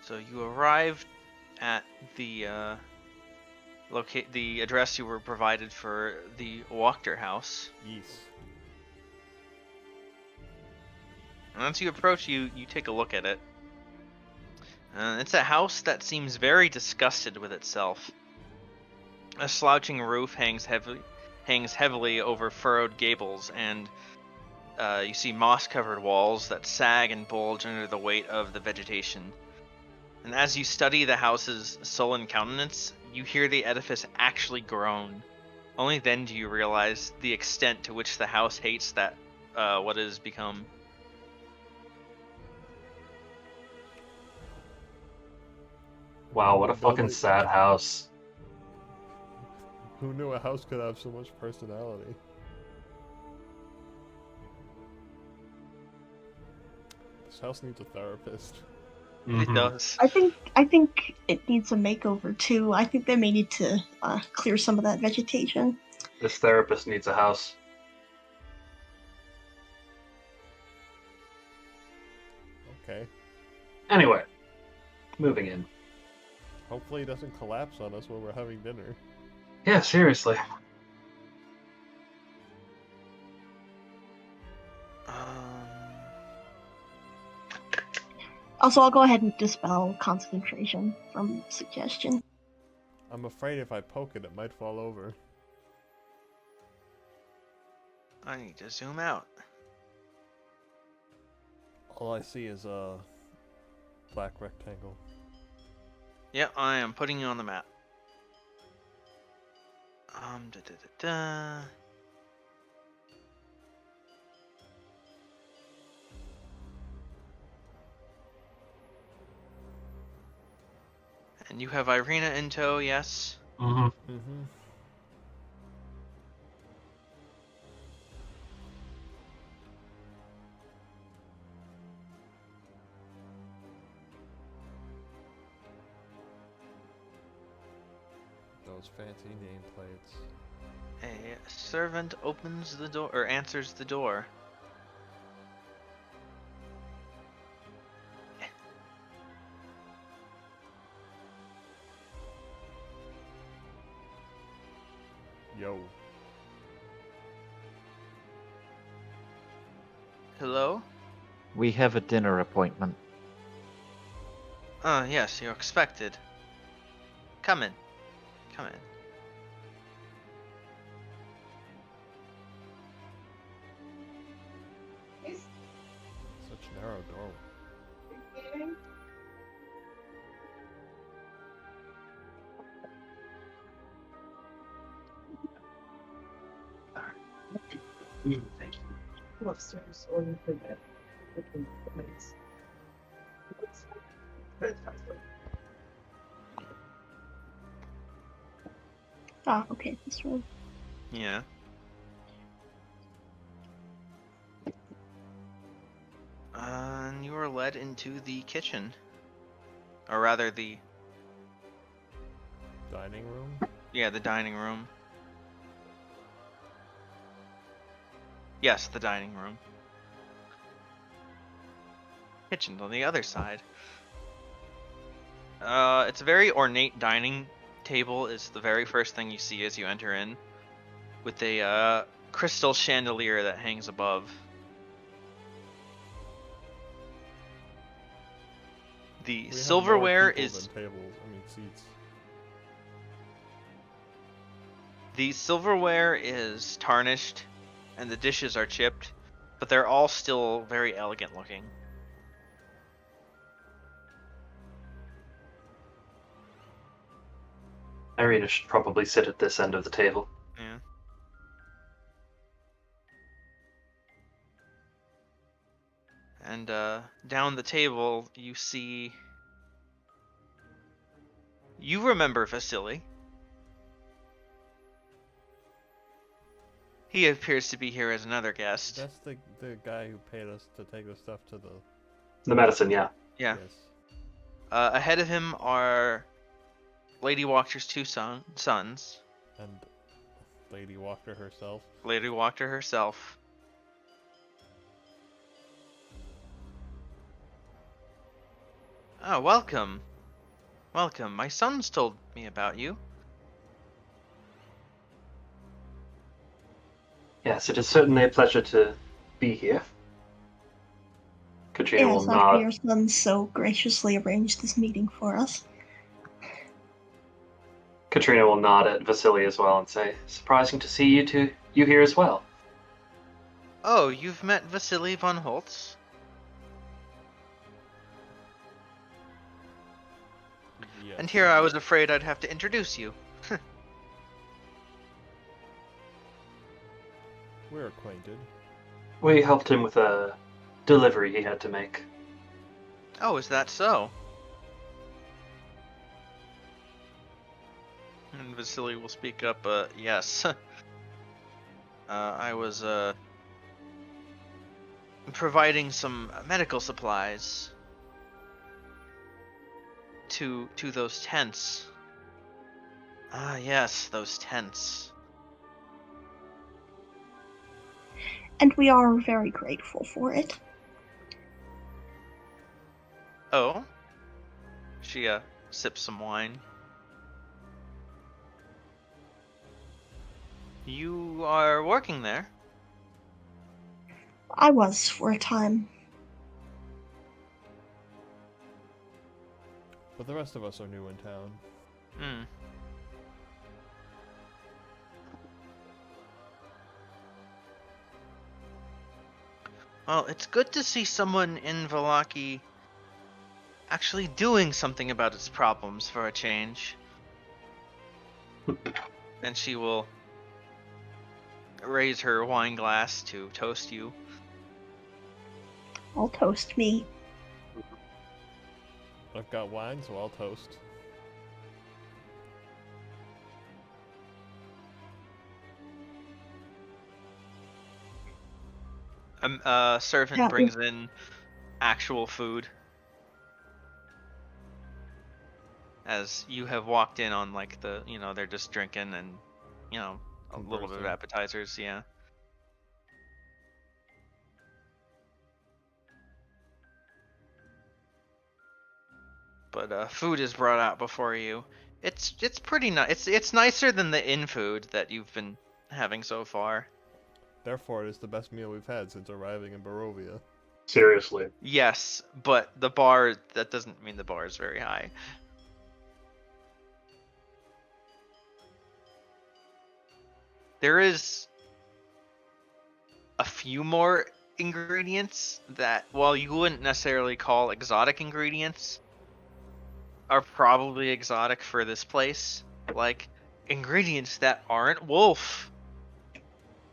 So you arrived at the the address you were provided for the Wachter house. Yes. And once you approach, you take a look at it. It's a house that seems very disgusted with itself. A slouching roof hangs heavily over furrowed gables, and you see moss-covered walls that sag and bulge under the weight of the vegetation. And as you study the house's sullen countenance, you hear the edifice actually groan. Only then do you realize the extent to which the house hates what it has become. Wow, what a fucking sad house. Who knew a house could have so much personality? This house needs a therapist. It does. I think it needs a makeover too. I think they may need to clear some of that vegetation. This therapist needs a house. Okay. Anyway, moving in. Hopefully it doesn't collapse on us when we're having dinner. Yeah, seriously. Also, I'll go ahead and dispel concentration from suggestion. I'm afraid if I poke it, it might fall over. I need to zoom out. All I see is a black rectangle. Yeah, I am putting you on the map. Da da da da. And you have Irina in tow, yes? Mm-hmm. Mm-hmm. Those fancy nameplates. A servant opens the door, or answers the door. Yo. Hello? We have a dinner appointment. Yes, you're expected. Come in. Come in. Such a narrow door. Thank you. Upstairs or in the bed. Nice. Ah, okay, this room. Yeah. And you are led into the kitchen. Or rather the Dining room? the dining room. Yes, the dining room. Kitchen's on the other side. It's a very ornate dining table is the very first thing you see as you enter in, with a crystal chandelier that hangs above. The We have silverware more people is than tables. I mean seats. The silverware is tarnished, and the dishes are chipped, but they're all still very elegant looking. Irina should probably sit at this end of the table. Yeah. And down the table, you see. You remember Vasily. He appears to be here as another guest. That's the guy who paid us to take the stuff to the... The medicine, yeah. Yeah. Yes. Ahead of him are Lady Wachter's two sons. And Lady Wachter herself. Lady Wachter herself. Oh, welcome. Welcome. My sons told me about you. Yes, it is certainly a pleasure to be here. Katrina will Yes, after nod. your son so graciously arranged this meeting for us. Katrina will nod at Vasily as well and say, "Surprising to see you here as well." Oh, you've met Vasily von Holtz? Yes. And here I was afraid I'd have to introduce you. We're acquainted. We helped him with a delivery he had to make. Oh, is that so? And Vasily will speak up, yes. I was, providing some medical supplies to those tents. Ah, yes, those tents. And we are very grateful for it. Oh? She, sips some wine. You are working there? I was for a time. But the rest of us are new in town. Hmm. Well, it's good to see someone in Vallaki actually doing something about its problems for a change. And she will raise her wine glass to toast you. I'll toast me. I've got wine, so I'll toast. A servant Yeah, brings in actual food. As you have walked in on like they're just drinking and, a little bit of Conversing. appetizers, yeah. But food is brought out before you. It's pretty nice. It's nicer than the inn food that you've been having so far. Therefore, it is the best meal we've had since arriving in Barovia. Seriously. Yes, but that doesn't mean the bar is very high. There is a few more ingredients that, while you wouldn't necessarily call exotic ingredients, are probably exotic for this place. Like ingredients that aren't wolf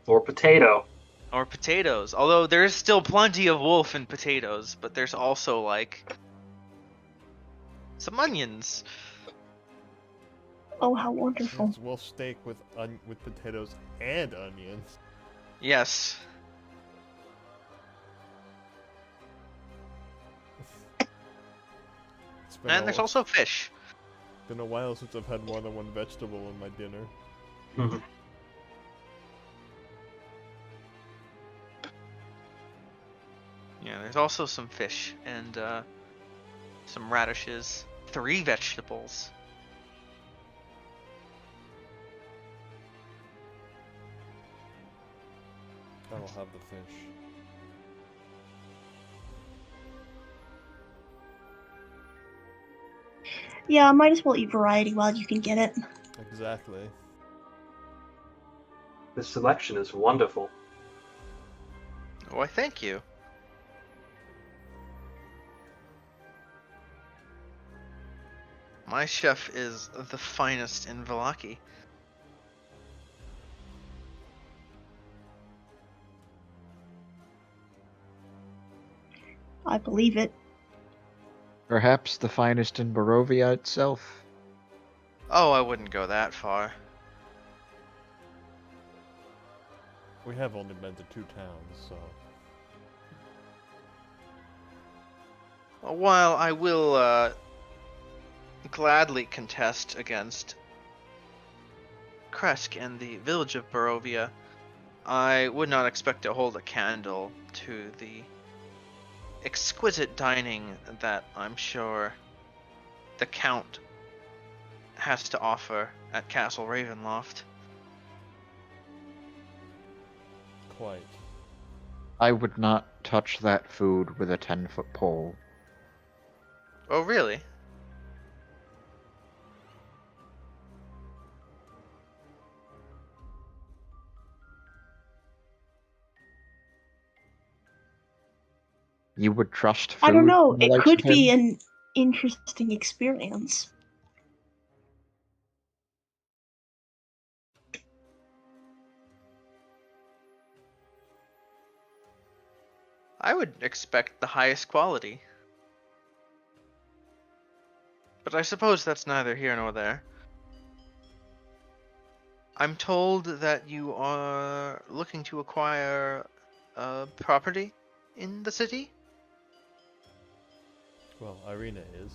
Or potato. or potatoes. Although there is still plenty of wolf in potatoes, but there's also like some onions. Oh, how wonderful. It's wolf steak with potatoes and onions. Yes. It's been And there's also fish. been a while since I've had more than one vegetable in my dinner. Mhm. Yeah, there's also some fish and some radishes. 3 vegetables. I'll have the fish. Yeah, might as well eat variety while you can get it. Exactly. This selection is wonderful. Why, thank you. My chef is the finest in Vallaki. I believe it. Perhaps the finest in Barovia itself. Oh, I wouldn't go that far. We have only been to 2 towns, so... While I will gladly contest against Kresk and the village of Barovia, I would not expect to hold a candle to the exquisite dining that I'm sure the Count has to offer at Castle Ravenloft. Quite. I would not touch that food with a 10-foot pole. Oh, really? You would trust food I don't know. from the It likes could of be him? an interesting experience. I would expect the highest quality. But I suppose that's neither here nor there. I'm told that you are looking to acquire property in the city? Well, Irina is.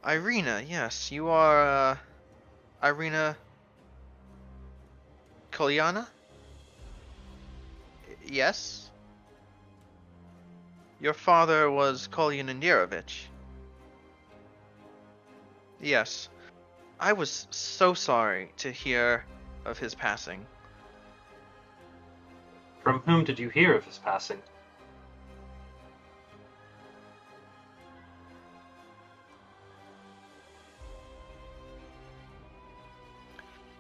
Irina, yes. You are, Irina Kolyana? Yes? Your father was Kolyan Indirovich. Yes. I was so sorry to hear of his passing. From whom did you hear of his passing?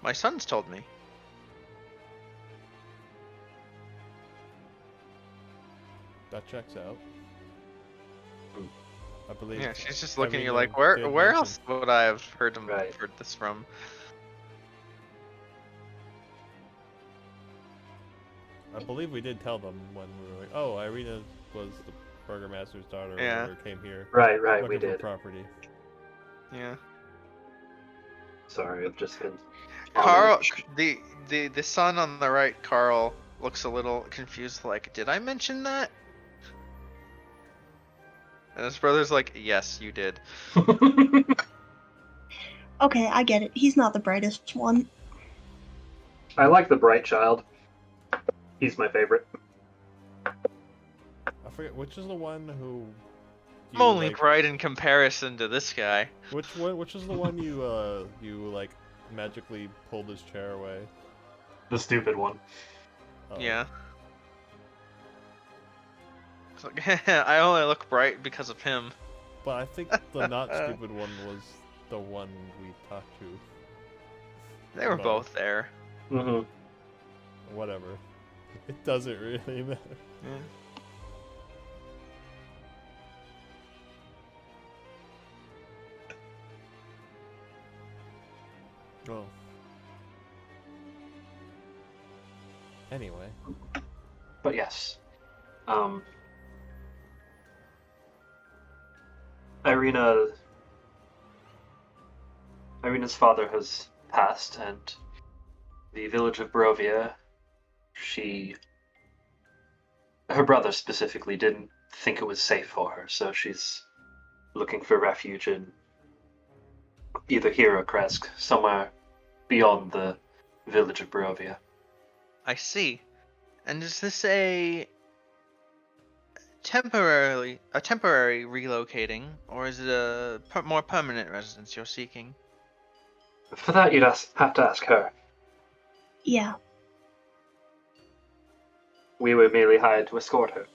My sons told me. That checks out. I believe. Yeah, she's just looking at you Irina like, where did where mention- else would I have heard Right. heard this from? I believe we did tell them when we were like, "Oh, Irina was the burgomaster's daughter, or Yeah. whatever, came here Right, we looking for did. property." Yeah. Sorry, I've just been. Carl, the son on the right, Carl, looks a little confused. Like, did I mention that? And his brother's like, yes, you did. Okay, I get it. He's not the brightest one. I like the bright child. He's my favorite. I forget which is the one who. I'm only bright in comparison to this guy. Which is the one you like magically pulled his chair away? The stupid one. Oh. Yeah. It's like, I only look bright because of him. But I think the not stupid one was the one we talked to. They were No. both there. Mm-hmm. Whatever. It doesn't really matter. Yeah. Oh. Anyway. But yes. Irina's father has passed, and the village of Barovia, her brother specifically didn't think it was safe for her, so she's looking for refuge in either here or Kresk, somewhere beyond the village of Barovia. I see. And is this a temporary relocating, or is it a more permanent residence you're seeking? For that, you'd have to ask her. Yeah. We were merely hired to escort her.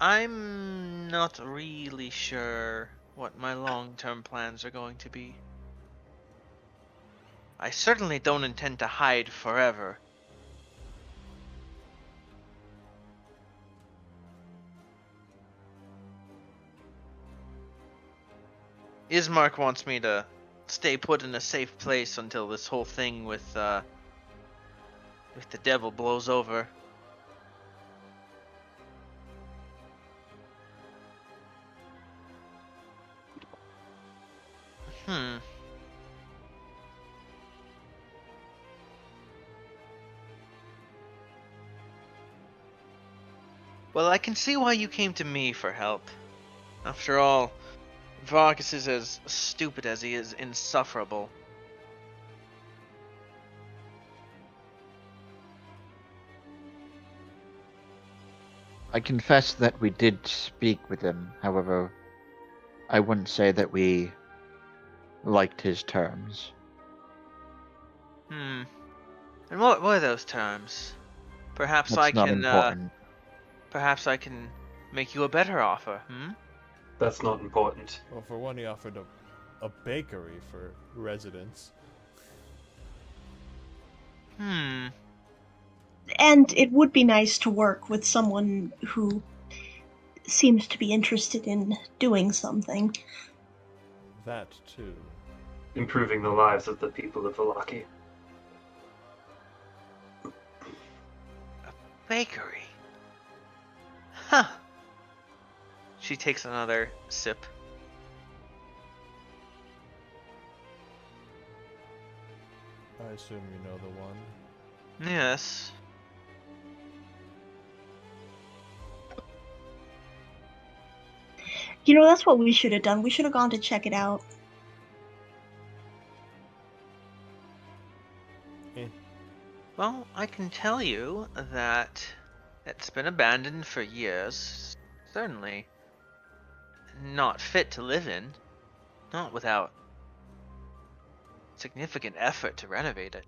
I'm not really sure what my long-term plans are going to be. I certainly don't intend to hide forever. Ismark wants me to stay put in a safe place until this whole thing with the devil blows over. Well, I can see why you came to me for help. After all, Vargas is as stupid as he is insufferable. I confess that we did speak with him. However, I wouldn't say that we liked his terms. Hmm. And what were those terms? Perhaps That's I not can, important. perhaps I can make you a better offer, That's not important. Well, for one, he offered a bakery for residents. Hmm. And it would be nice to work with someone who seems to be interested in doing something. That too. Improving the lives of the people of Vallaki. Bakery. Huh. She takes another sip. I assume you know the one. Yes. You know, that's what we should have done. We should have gone to check it out. Well, I can tell you that it's been abandoned for years. Certainly not fit to live in. Not without significant effort to renovate it.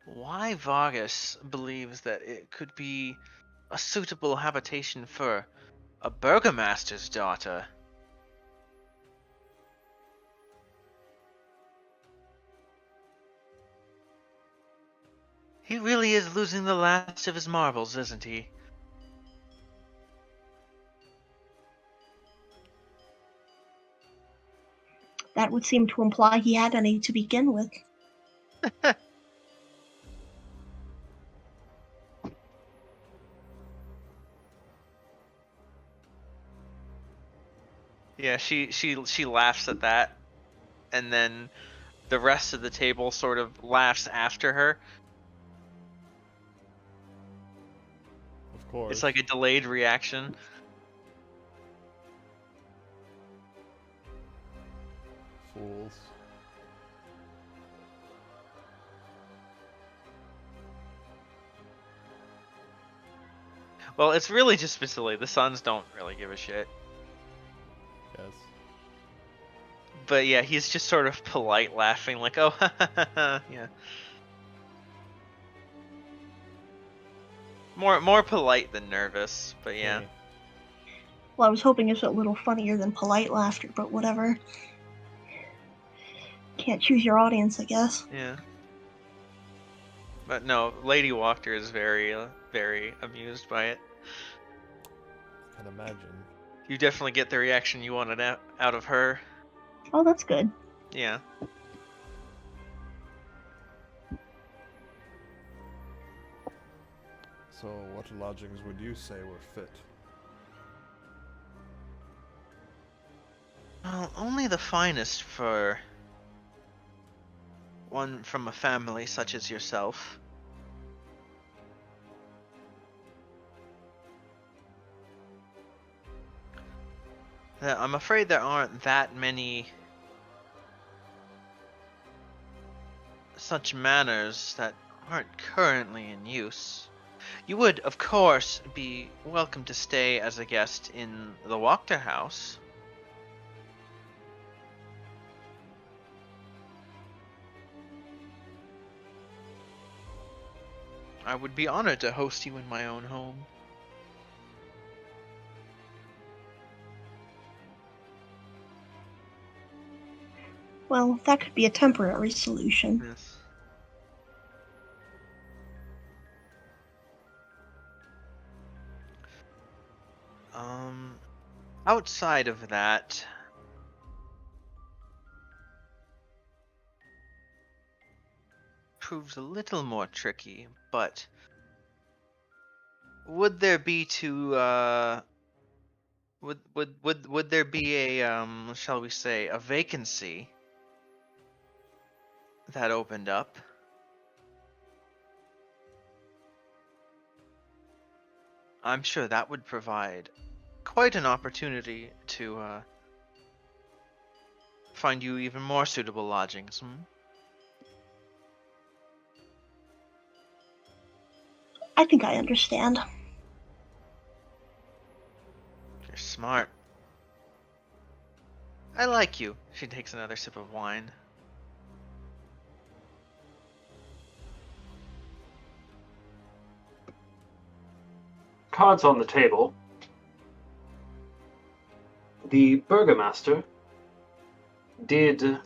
Why Vargas believes that it could be a suitable habitation for a burgomaster's daughter. He really is losing the last of his marbles, isn't he? That would seem to imply he had any to begin with. Yeah, she laughs at that, and then the rest of the table sort of laughs after her. Of course. It's like a delayed reaction. Fools. Well, it's really just Vasily. The Sons don't really give a shit. Yes. But yeah, he's just sort of polite, laughing like, oh, yeah. More polite than nervous, but yeah. Okay. Well, I was hoping it was a little funnier than polite laughter, but whatever. Can't choose your audience, I guess. Yeah. But no, Lady Wachter is very, very amused by it. Can imagine. You definitely get the reaction you wanted out of her. Oh, that's good. Yeah. So, what lodgings would you say were fit? Well, only the finest for one from a family such as yourself. I'm afraid there aren't that many such manors that aren't currently in use. You would, of course, be welcome to stay as a guest in the Wachter house. I would be honored to host you in my own home. Well, that could be a temporary solution. Yes. Outside of that, proves a little more tricky, but would there be would there be a shall we say a vacancy that opened up? I'm sure that would provide quite an opportunity to find you even more suitable lodgings. I think I understand. You're smart. I like you. She takes another sip of wine. Cards on the table. The burgomaster did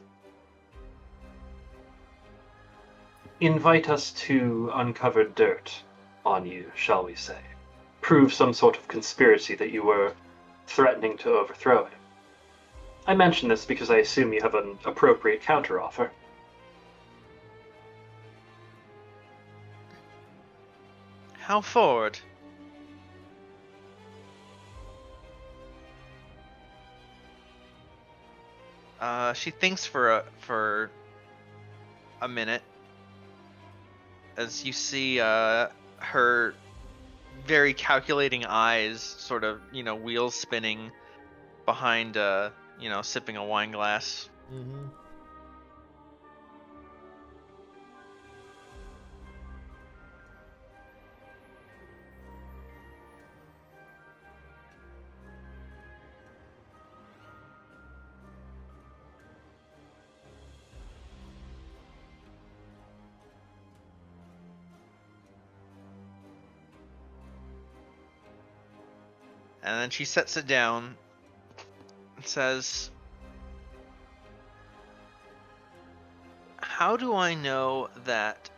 invite us to uncover dirt on you, shall we say. Prove some sort of conspiracy that you were threatening to overthrow him. I mention this because I assume you have an appropriate counteroffer. How forward? She thinks for a minute as you see her very calculating eyes sort of, wheels spinning behind sipping a wine glass. Mm-hmm. And then she sets it down and says, how do I know that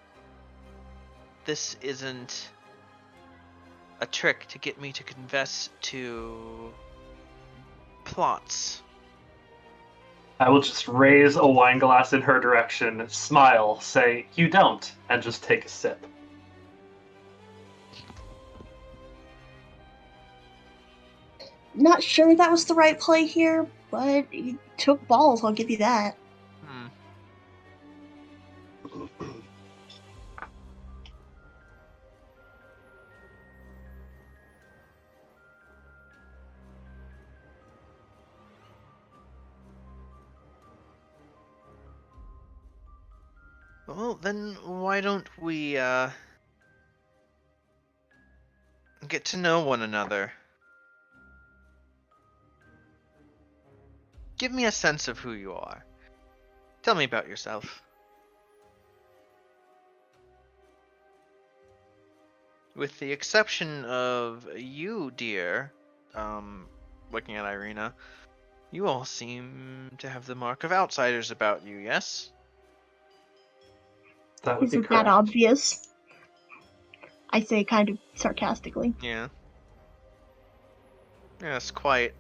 this isn't a trick to get me to confess to plots? I will just raise a wine glass in her direction, smile, say, "You don't," and just take a sip. Not sure that was the right play here, but you took balls, I'll give you that. Well, then why don't we get to know one another? Give me a sense of who you are. Tell me about yourself. With the exception of you, dear, looking at Irina, you all seem to have the mark of outsiders about you, yes? That would be Isn't correct. that obvious? I say kind of sarcastically. Yeah. Yes, quite.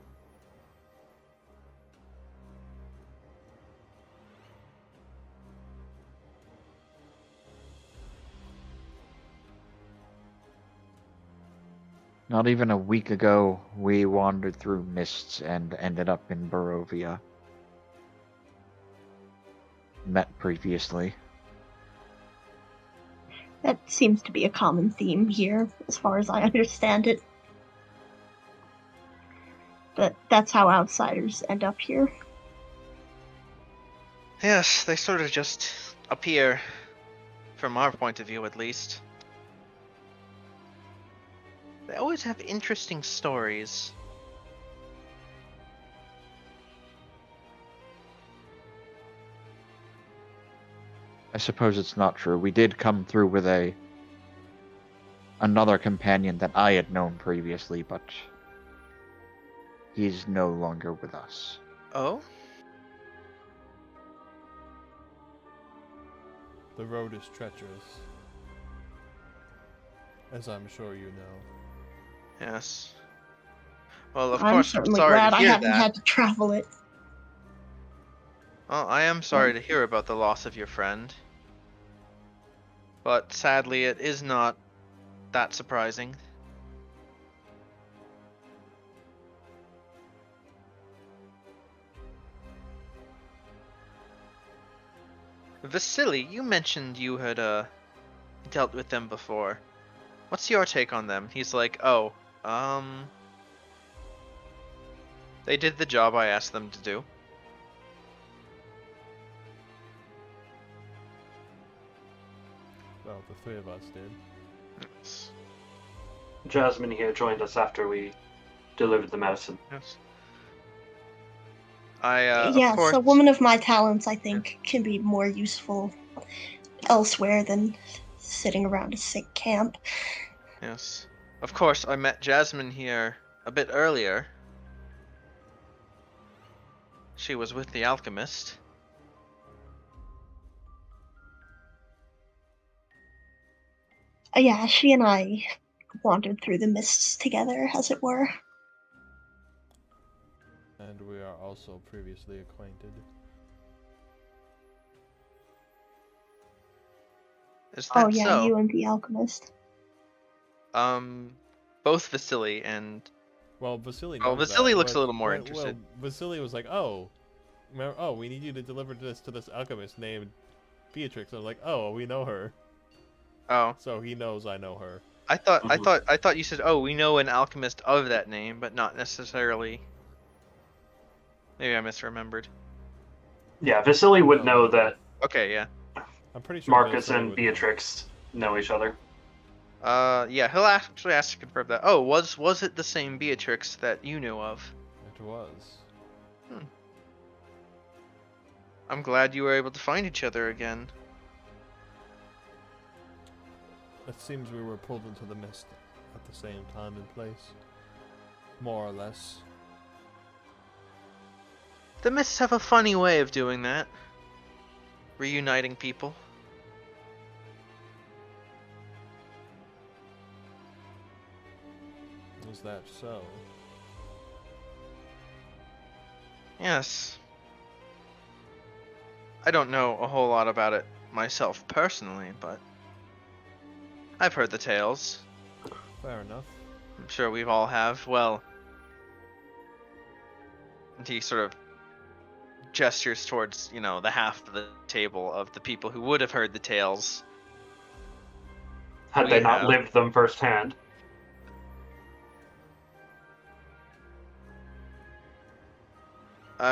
Not even a week ago, we wandered through mists and ended up in Barovia. Met previously. That seems to be a common theme here, as far as I understand it. But that's how outsiders end up here. Yes, they sort of just appear, from our point of view at least. They always have interesting stories. I suppose it's not true. We did come through with another companion that I had known previously, but he's no longer with us. Oh? The road is treacherous, as I'm sure you know. Yes. Well, of I'm course, I'm certainly sorry glad to I hear haven't that. had to travel it. Well, I am sorry to hear about the loss of your friend. But sadly, it is not that surprising. Vasily, you mentioned you had dealt with them before. What's your take on them? He's like, oh, they did the job I asked them to do. Well, the three of us did. Yes. Jasmine here joined us after we delivered the medicine. Yes. I, of Yes, course. a woman of my talents, I think, can be more useful elsewhere than sitting around a sick camp. Yes. Of course, I met Jasmine here a bit earlier. She was with the alchemist. Yeah, she and I wandered through the mists together, as it were. And we are also previously acquainted. Is Oh that yeah, so? you and the alchemist. Both Vasily and Well, Vasily Oh, knows Vasily that. looks a little more interested. Well, Vasily was like, oh, we need you to deliver this to this alchemist named Beatrix. I was like, oh, we know her. Oh, So he knows I know her. I Mhm. thought you said, oh, we know an alchemist of that name, but not necessarily. Maybe I misremembered. Yeah, Vasily would know No. that Okay, yeah. I'm pretty sure Marcus Vasily and would know. Beatrix know each other. Yeah, he'll actually ask to confirm that. Oh, was it the same Beatrix that you knew of? It was. I'm glad you were able to find each other again. It seems we were pulled into the mist at the same time and place. More or less. The mists have a funny way of doing that. Reuniting people. Is that so? Yes. I don't know a whole lot about it myself personally, but I've heard the tales. Fair enough. I'm sure we've all have. Well, and he sort of gestures towards, the half of the table of the people who would have heard the tales. Had We they not have. lived them firsthand.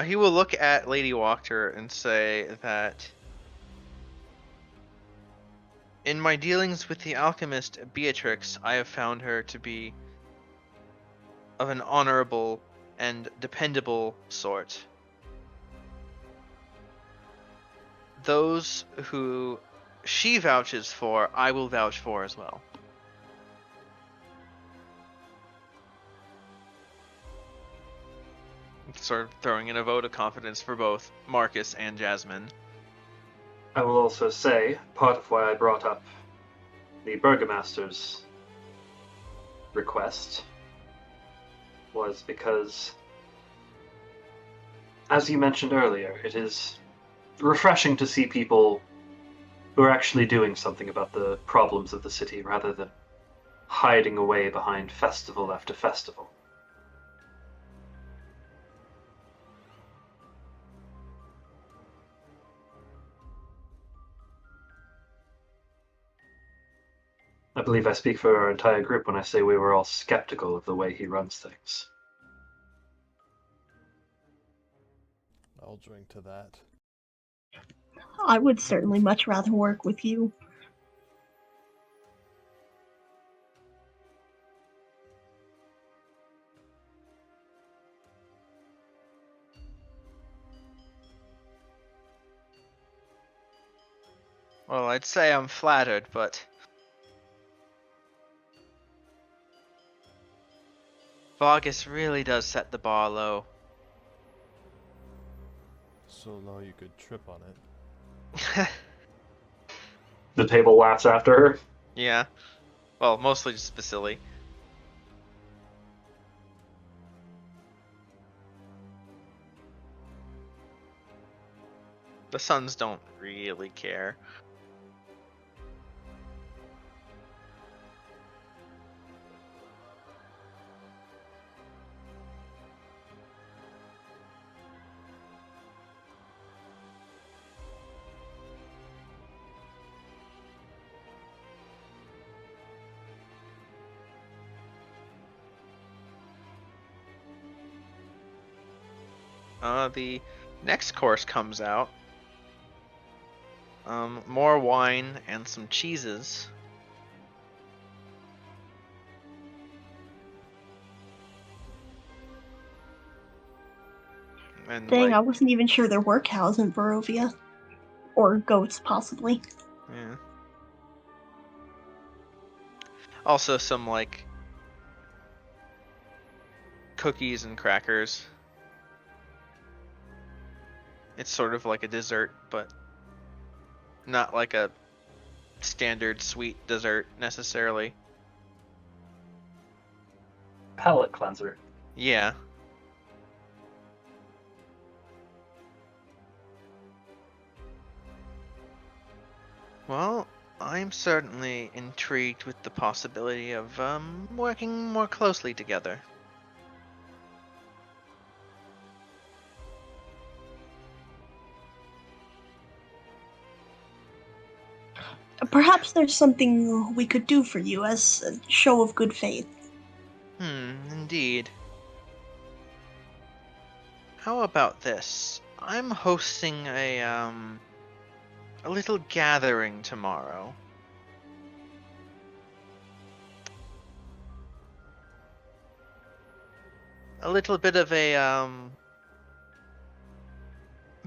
He will look at Lady Wachter and say that in my dealings with the alchemist Beatrix, I have found her to be of an honorable and dependable sort. Those who she vouches for, I will vouch for as well. Sort of throwing in a vote of confidence for both Marcus and Jasmine. I will also say, part of why I brought up the Burgomaster's request was because, as you mentioned earlier, it is refreshing to see people who are actually doing something about the problems of the city rather than hiding away behind festival after festival. I believe I speak for our entire group when I say we were all skeptical of the way he runs things. I'll drink to that. I would certainly much rather work with you. Well, I'd say I'm flattered, but Vargas really does set the bar low. So low you could trip on it. The table laughs after her. Yeah. Well, mostly just Vasily. The Suns don't really care. The next course comes out. More wine and some cheeses. And Dang, like, I wasn't even sure there were cows in Barovia. Or goats, possibly. yeah. Also some like cookies and crackers. It's sort of like a dessert, but not like a standard sweet dessert necessarily. Palate cleanser. Yeah. Well, I'm certainly intrigued with the possibility of working more closely together. Perhaps there's something we could do for you as a show of good faith. Indeed. How about this? I'm hosting a little gathering tomorrow. A little bit of a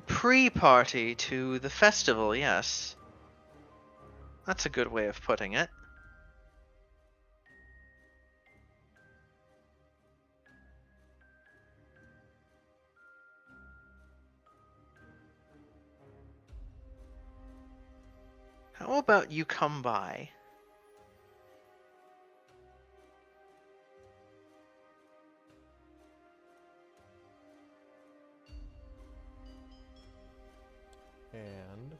pre-party to the festival, yes. That's a good way of putting it. How about you come by? And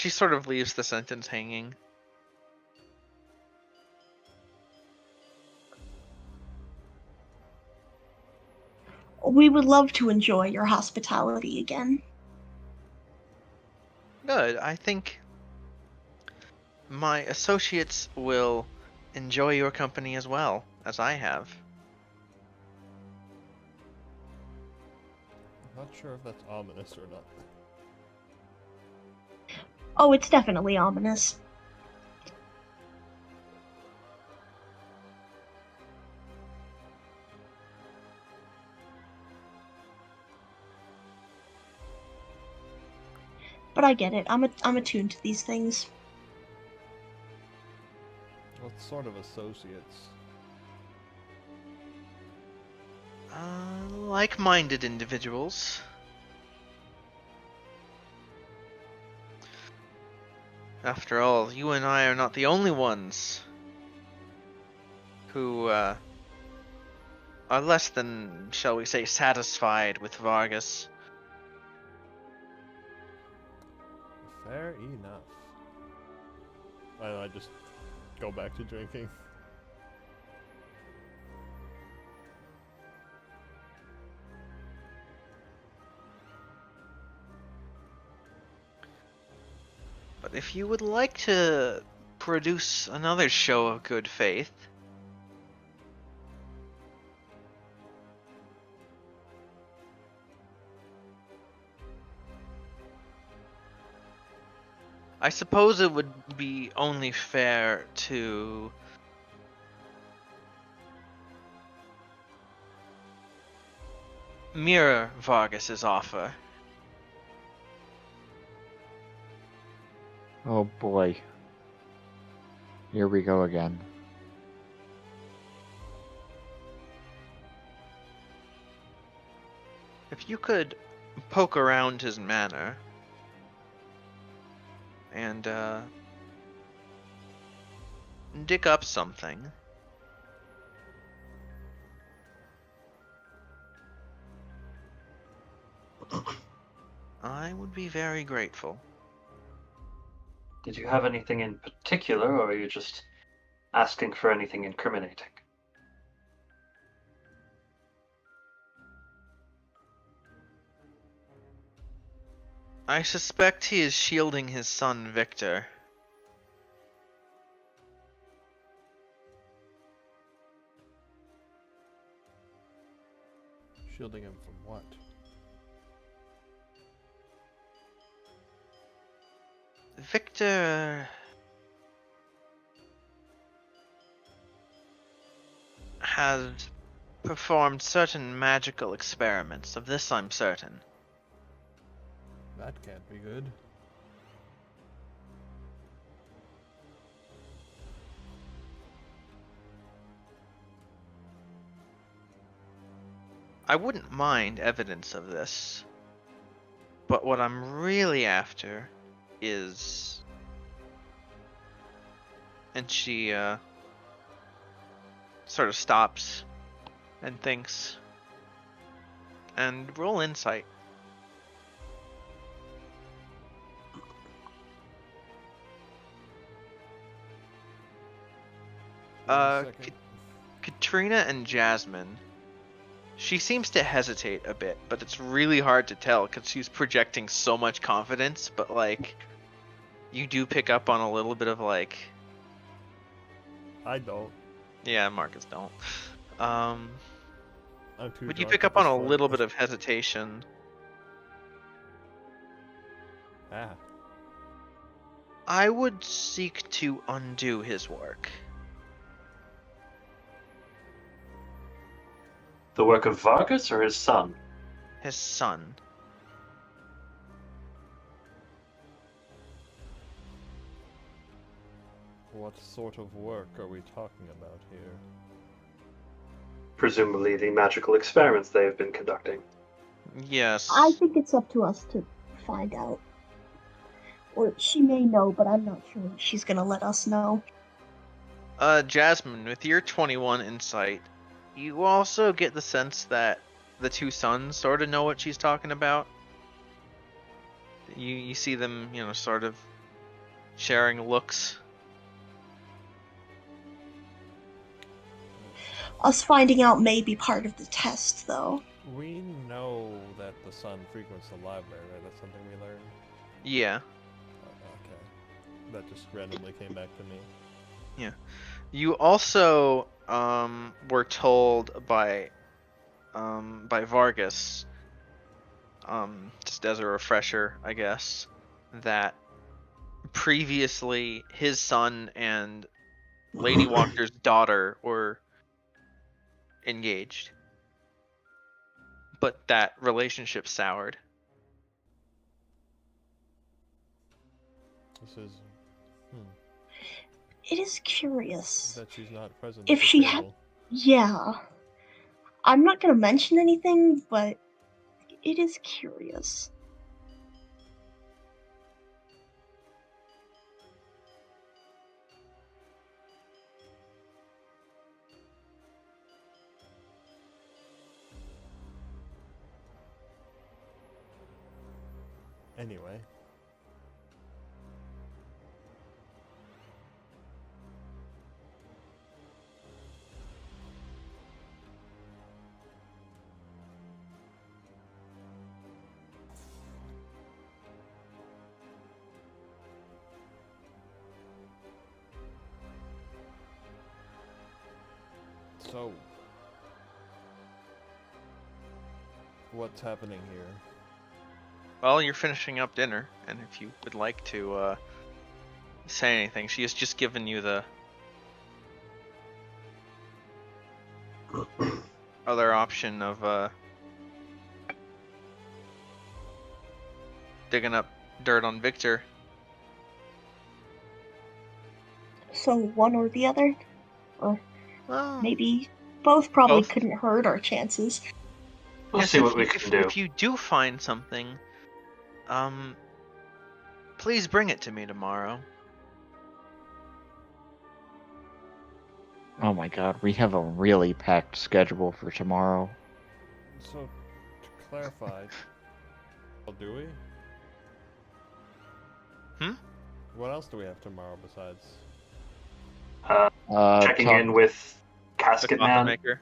She sort of leaves the sentence hanging. We would love to enjoy your hospitality again. Good. I think my associates will enjoy your company as well, as I have. I'm not sure if that's ominous or not. Oh, it's definitely ominous. But I get it. I'm attuned to these things. What sort of associates? Like-minded individuals. After all, you and I are not the only ones who are less than, shall we say, satisfied with Vargas. Fair enough. I just go back to drinking. But if you would like to produce another show of good faith, I suppose it would be only fair to mirror Vargas's offer. Oh boy. Here we go again. If you could poke around his manor and dig up something, I would be very grateful. Did you have anything in particular, or are you just asking for anything incriminating? I suspect he is shielding his son Victor. Shielding him from what? Victor has performed certain magical experiments. Of this I'm certain. That can't be good. I wouldn't mind evidence of this, but what I'm really after is... And she, sort of stops and thinks. And roll insight. Wait a Uh, second. Katrina and Jasmine. She seems to hesitate a bit, but it's really hard to tell because she's projecting so much confidence, but like, you do pick up on a little bit of like, I don't. yeah, Marcus don't. I'm too Would you drunk pick at up on this a point. little bit of hesitation? Ah. I would seek to undo his work. The work of Vargas or his son? His son. What sort of work are we talking about here? Presumably the magical experiments they have been conducting. Yes. I think it's up to us to find out. Or she may know, but I'm not sure she's gonna let us know. Jasmine, with your 21 insight, you also get the sense that the two sons sort of know what she's talking about. You see them, sort of sharing looks. Us finding out may be part of the test, though. We know that the sun frequents the library, right? That's something we learned? Yeah. Okay. That just randomly came back to me. You also were told by Vargas, just as a refresher, I guess, that previously his son and Lady Wachter's daughter were engaged, but that relationship soured. This is... It is curious. that she's not present If at the she table. Yeah. I'm not gonna mention anything, but it is curious. Anyway. So, what's happening here? Well, you're finishing up dinner, and if you would like to say anything, she has just given you the other option of digging up dirt on Victor. So one or the other? Or Well, maybe both probably Both. couldn't hurt our chances. We'll see what we can do. If you do find something, please bring it to me tomorrow. Oh my god, we have a really packed schedule for tomorrow. So, to clarify... well, do we? What else do we have tomorrow besides... Checking talk- in with The Casket coffin Man. maker.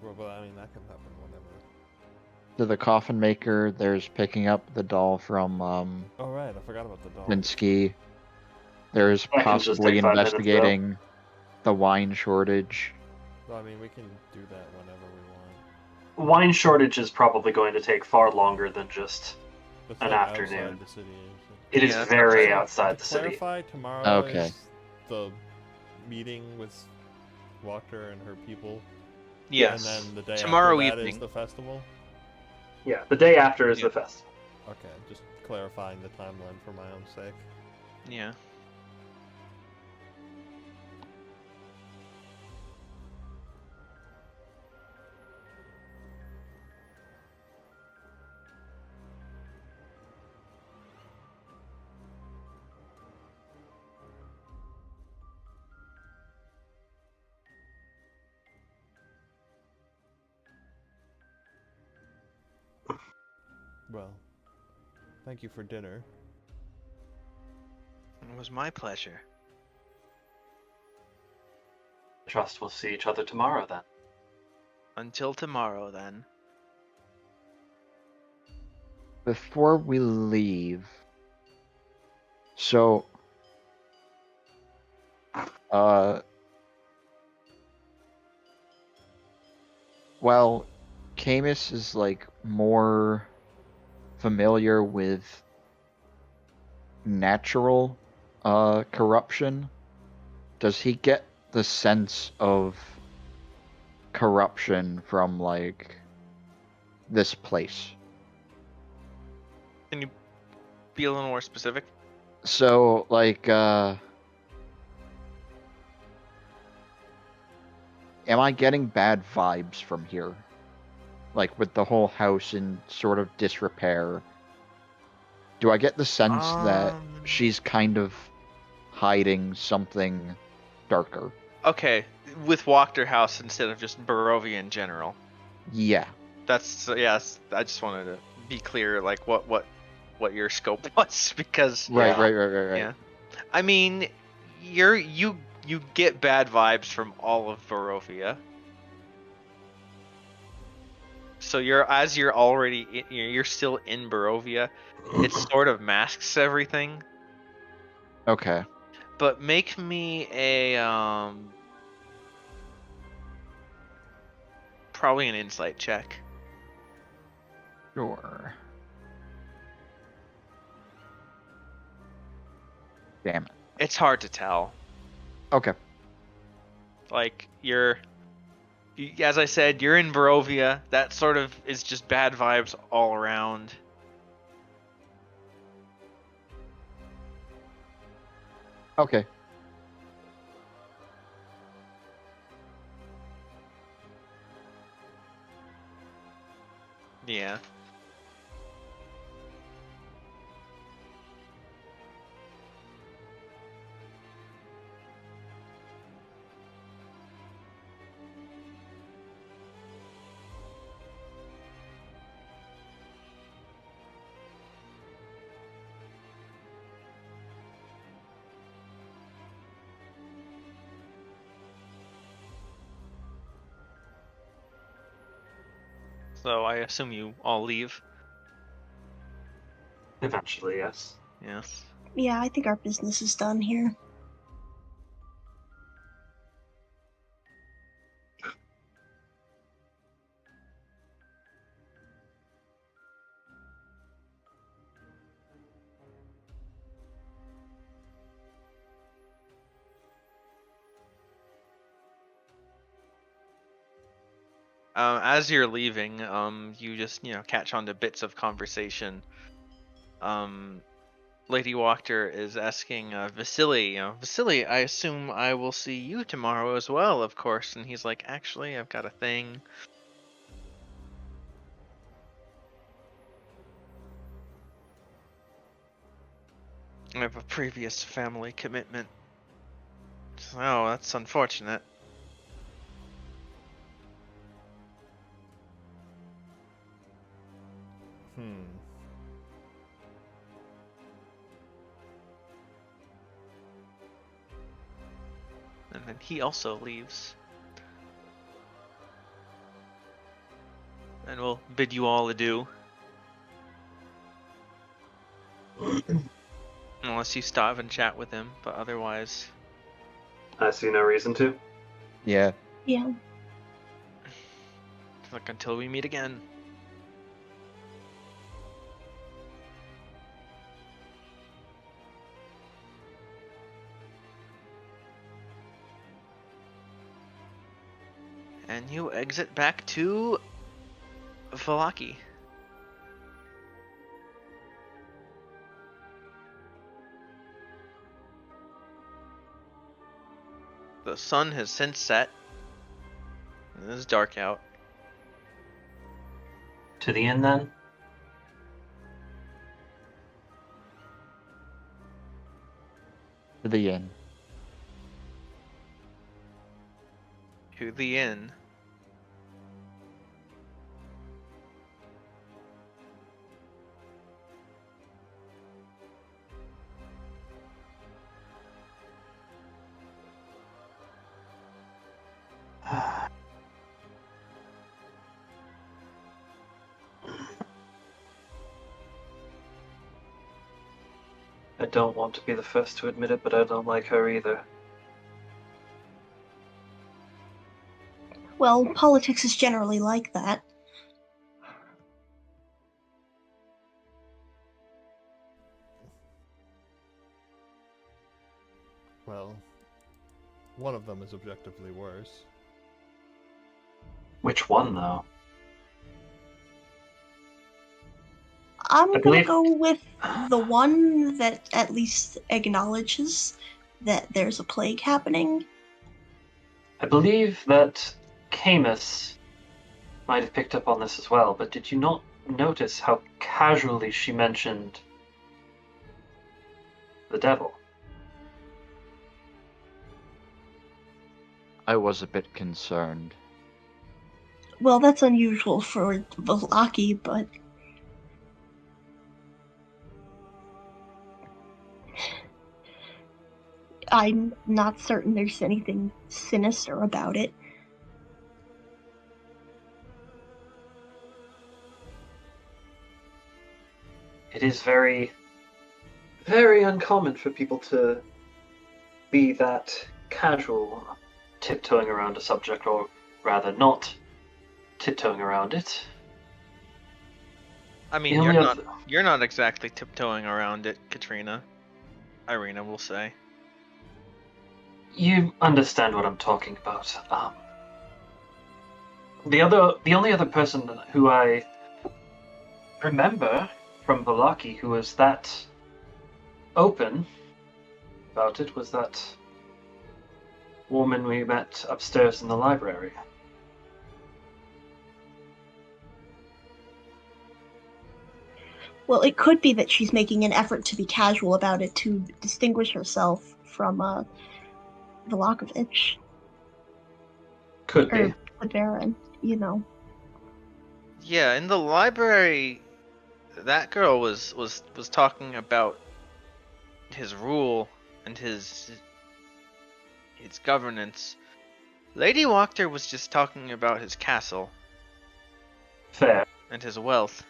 Well, I mean, that can happen whenever. to the coffin maker, there's picking up the doll from Oh, right, I forgot about the dog. Minsky. There's That can just possibly take 5 minutes, though. investigating the wine shortage. Well, I mean, we can do that whenever we want. Wine shortage is probably going to take far longer than just. It's An like afternoon. outside the city. It is Yeah, that's very okay. outside To the city. clarify, tomorrow Okay. is the meeting with Wachter and her people. Yes. And then the day Tomorrow after that is evening. the festival? Yeah, the day after is Yeah. the festival. Okay, just clarifying the timeline for my own sake. Yeah. Well, thank you for dinner. It was my pleasure. Trust we'll see each other tomorrow then. Until tomorrow, then. Before we leave, so, well, Camus is like more familiar with natural corruption. Does he get the sense of corruption from like this place? Can you be a little more specific? So like am I getting bad vibes from here? Like with the whole house in sort of disrepair. Do I get the sense that she's kind of hiding something darker? Okay, with Wachter House instead of just Barovia in general. Yeah. That's yes. I just wanted to be clear, like what your scope was, because Right, Yeah. right. yeah. I mean, you get bad vibes from all of Barovia. So you're already you're still in Barovia. It sort of masks everything. Okay. But make me a probably an insight check. Sure. Damn it. It's hard to tell. Okay. Like as I said, you're in Barovia. That sort of is just bad vibes all around. Okay. Yeah. So I assume you all leave. Eventually, yes. Yes. Yeah, I think our business is done here. As you're leaving, you just catch on to bits of conversation. Lady Wachter is asking Vasily, Vasily, I assume I will see you tomorrow as well, of course. And he's like, actually, I've got a thing. I have a previous family commitment. Oh, that's unfortunate. And then he also leaves. And we'll bid you all adieu. Unless you stop and chat with him, but otherwise. I see no reason to. Yeah. Yeah. Like until we meet again. And you exit back to Vallaki. The sun has since set. It is dark out. To the inn then? To the inn. To the inn. I don't want to be the first to admit it, but I don't like her either. Well, politics is generally like that. Well, one of them is objectively worse. Which one, though? I'm I gonna believe- go with the one that at least acknowledges that there's a plague happening. I believe that Camus might have picked up on this as well, but did you not notice how casually she mentioned the devil? I was a bit concerned. Well, that's unusual for Vallaki, but I'm not certain there's anything sinister about it. It is very, very uncommon for people to be that casual, tiptoeing around a subject, or rather not tiptoeing around it. I mean, The only other- you're not exactly tiptoeing around it, Katrina. Irina will say. You understand what I'm talking about. The only other person who I remember from Vallaki who was that open about it was that woman we met upstairs in the library. Well, it could be that she's making an effort to be casual about it to distinguish herself from Velakovich Could or be. the Baron, you know. Yeah, in the library, that girl was talking about his rule and his governance. Lady Wachter was just talking about his castle Fair. and his wealth.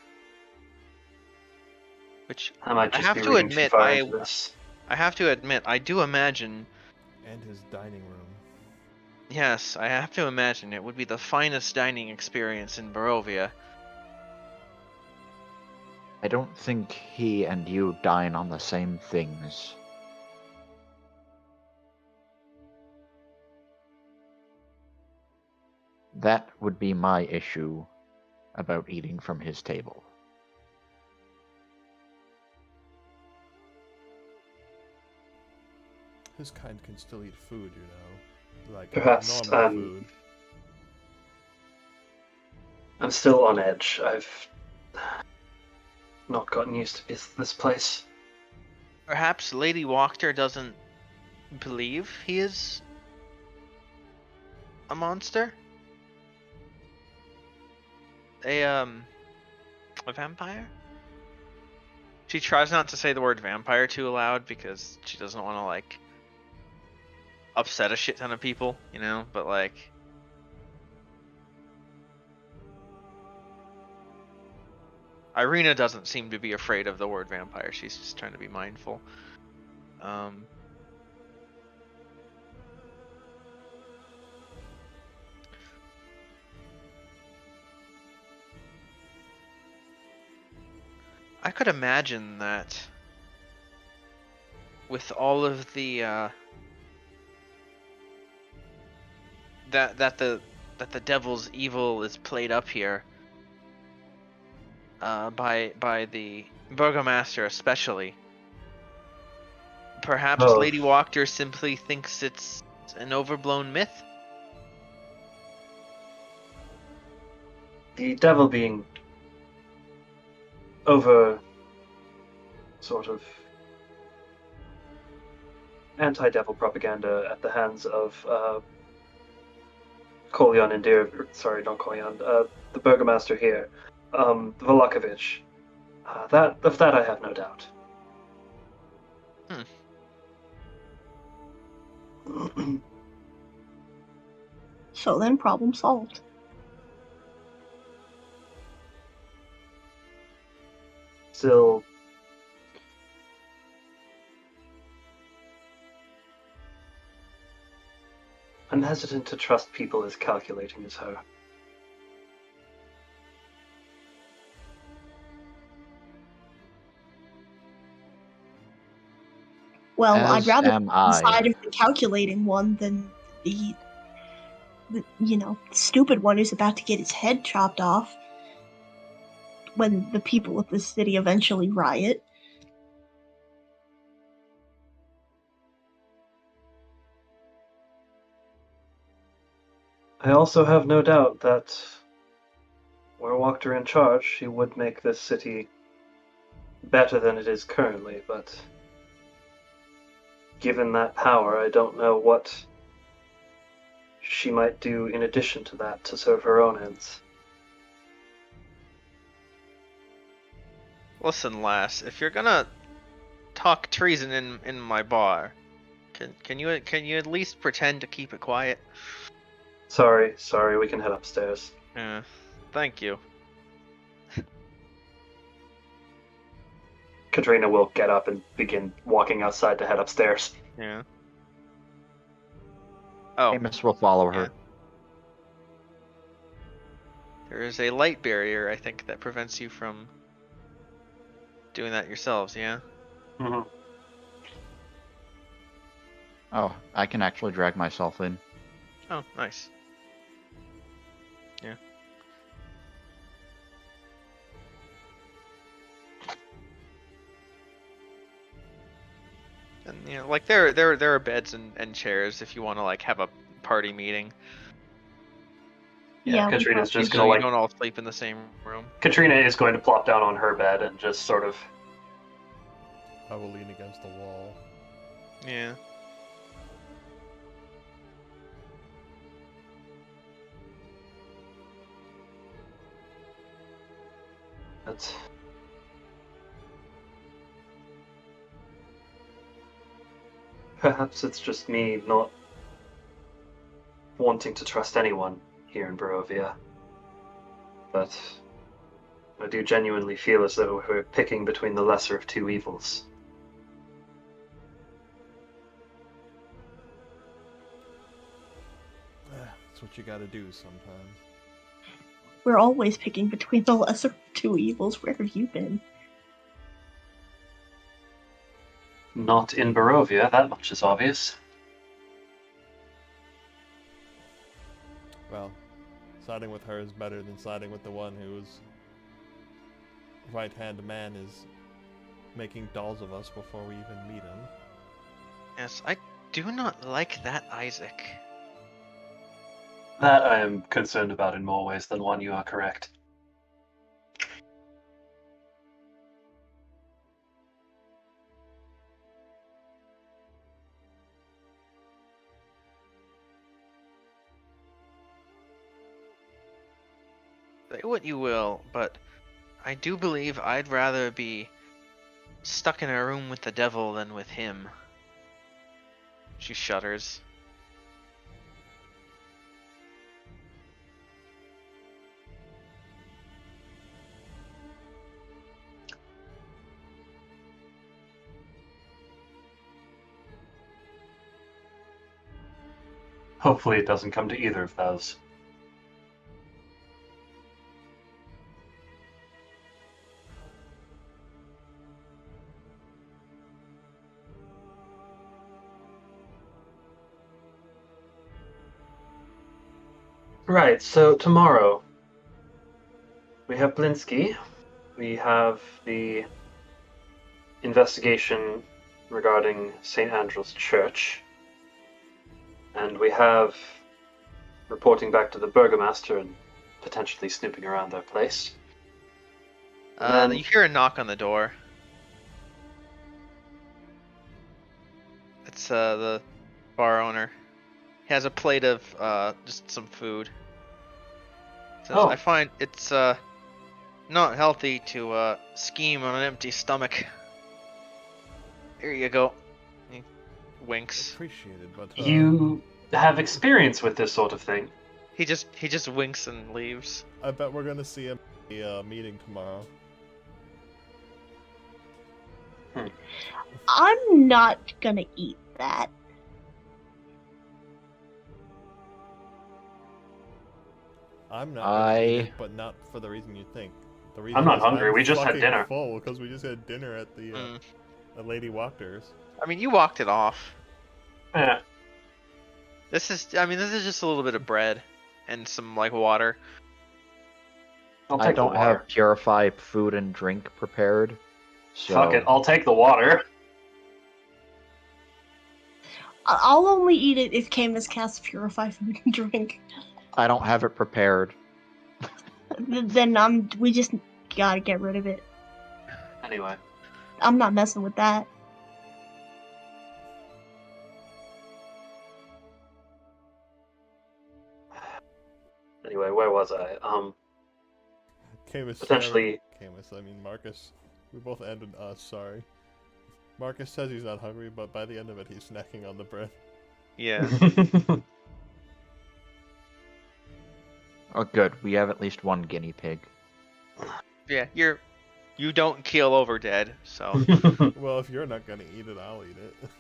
Which I might I just have be to reading admit, too far into this. I have to admit, I do imagine. And his dining room. Yes, I have to imagine it would be the finest dining experience in Barovia. I don't think he and you dine on the same things. That would be my issue about eating from his table. His kind can still eat food, you know. Like Perhaps, normal food. I'm still on edge. I've not gotten used to this place. Perhaps Lady Wachter doesn't believe he is a monster? A vampire? She tries not to say the word vampire too loud because she doesn't want to, like, upset a shit ton of people, you know? But, like, Irina doesn't seem to be afraid of the word vampire. She's just trying to be mindful. I could imagine that with all of the that the that the devil's evil is played up here by the burgomaster especially. Perhaps Oh. Lady Wachter simply thinks it's an overblown myth. The devil being over sort of anti-devil propaganda at the hands of Kolyan and sorry, not Kolyan, the burgomaster here, Vallaki. Of that I have no doubt. So then, problem solved. Still, I'm hesitant to trust people as calculating as her. Well, I'd As rather am be on the I. side of the calculating one than the stupid one who's about to get his head chopped off when the people of the city eventually riot. I also have no doubt that were Wachter in charge, she would make this city better than it is currently, but given that power, I don't know what she might do in addition to that to serve her own ends. Listen, lass, if you're gonna talk treason in my bar, can you at least pretend to keep it quiet? Sorry, we can head upstairs. Yeah, thank you. Katrina will get up and begin walking outside to head upstairs. Yeah. Oh, Amos will follow her. Yeah. there is a light barrier, I think, that prevents you from doing that yourselves, yeah? Mm-hmm. Oh, I can actually drag myself in. Oh, nice. Yeah. And like there are beds and chairs if you want to like have a party meeting. Yeah, we Katrina's probably just So gonna you don't all sleep in the same room. Katrina is going to plop down on her bed and just sort of. I will lean against the wall. Yeah. That's... Perhaps it's just me not wanting to trust anyone here in Barovia. But I do genuinely feel as though we're picking between the lesser of two evils. That's what you gotta do sometimes. We're always picking between the lesser of two evils. Where have you been? Not in Barovia, that much is obvious. Well, siding with her is better than siding with the one whose right-hand man is making dolls of us before we even meet him. Yes, I do not like that Isaac. That I am concerned about in more ways than one, you are correct. Say what you will, but I do believe I'd rather be stuck in a room with the devil than with him. She shudders. Hopefully it doesn't come to either of those. Right, so tomorrow we have Blinsky. We have the investigation regarding St. Andrew's Church. And we have reporting back to the Burgomaster and potentially snooping around their place. And then, You hear a knock on the door. It's the bar owner. He has a plate of just some food. Says, Oh. I find it's not healthy to scheme on an empty stomach. Here you go. He winks. Appreciated, but you have experience with this sort of thing. He just winks and leaves. I bet we're gonna see him at the meeting tomorrow. I'm not gonna eat that. I'm not gonna eat it, but not for the reason you think. The reason I'm not is hungry, I'm we just had fucking dinner. Full because we just had dinner at the Lady Wachter's. I mean, you walked it off. Yeah. This is just a little bit of bread and some like water. I'll I take don't the water. have purified food and drink prepared. So Fuck it, I'll take the water. I'll only eat it if Camus casts Purify Food and Drink. I don't have it prepared. Then we just gotta get rid of it. Anyway. I'm not messing with that. Anyway, where was I? Camus, Potentially- Camus, I mean Marcus. We both ended us, sorry. Marcus says he's not hungry, but by the end of it he's snacking on the bread. Yeah. Oh, good. We have at least one guinea pig. Yeah, you don't keel over dead, so Well, if you're not gonna eat it, I'll eat it.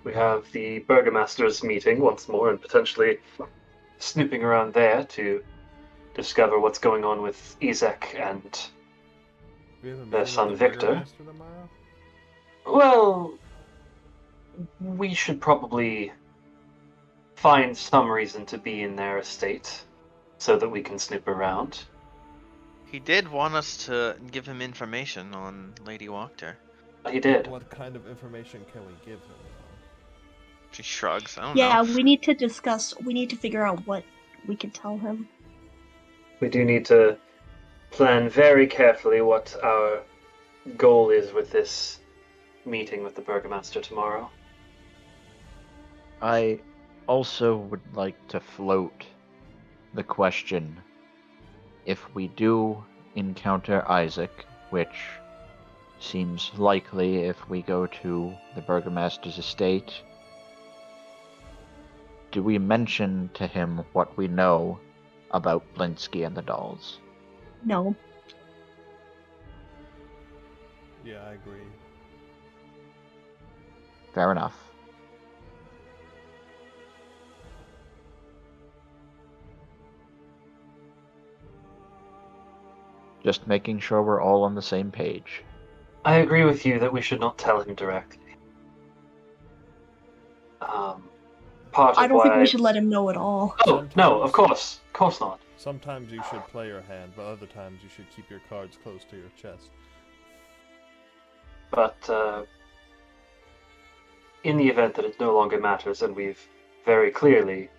We have the Burgomaster's meeting once more and potentially snooping around there to discover what's going on with Ezek and We have a Their meeting with son the Victor. Burgomaster tomorrow? well, we should probably find some reason to be in their estate so that we can snoop around. he did want us to give him information on Lady Wachter. He did. What kind of information can we give him? She shrugs. I don't Yeah, know. we need to discuss. We need to figure out what we can tell him. We do need to plan very carefully what our goal is with this meeting with the Burgomaster tomorrow. I also would like to float the question, if we do encounter Isaac, which seems likely if we go to the Burgomaster's estate, do we mention to him what we know about Blinsky and the dolls? No. Yeah, I agree. Fair enough. Just making sure we're all on the same page. I agree with you that we should not tell him directly. Part of I don't why... think we should let him know at all. Oh, no, of course not. Sometimes you should play your hand, but other times you should keep your cards close to your chest. But in the event that it no longer matters and we've very clearly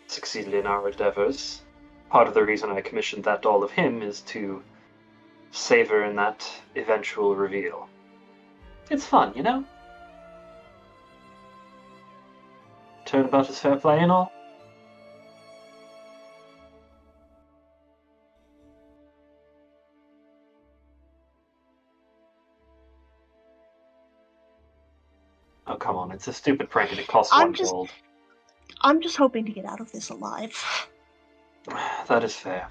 succeeded in our endeavors, part of the reason I commissioned that doll of him is to savor in that eventual reveal. It's fun, you know? Turnabout is fair play and all. Oh, come on, it's a stupid prank and it costs I'm one just- gold. I'm just hoping to get out of this alive. That is fair.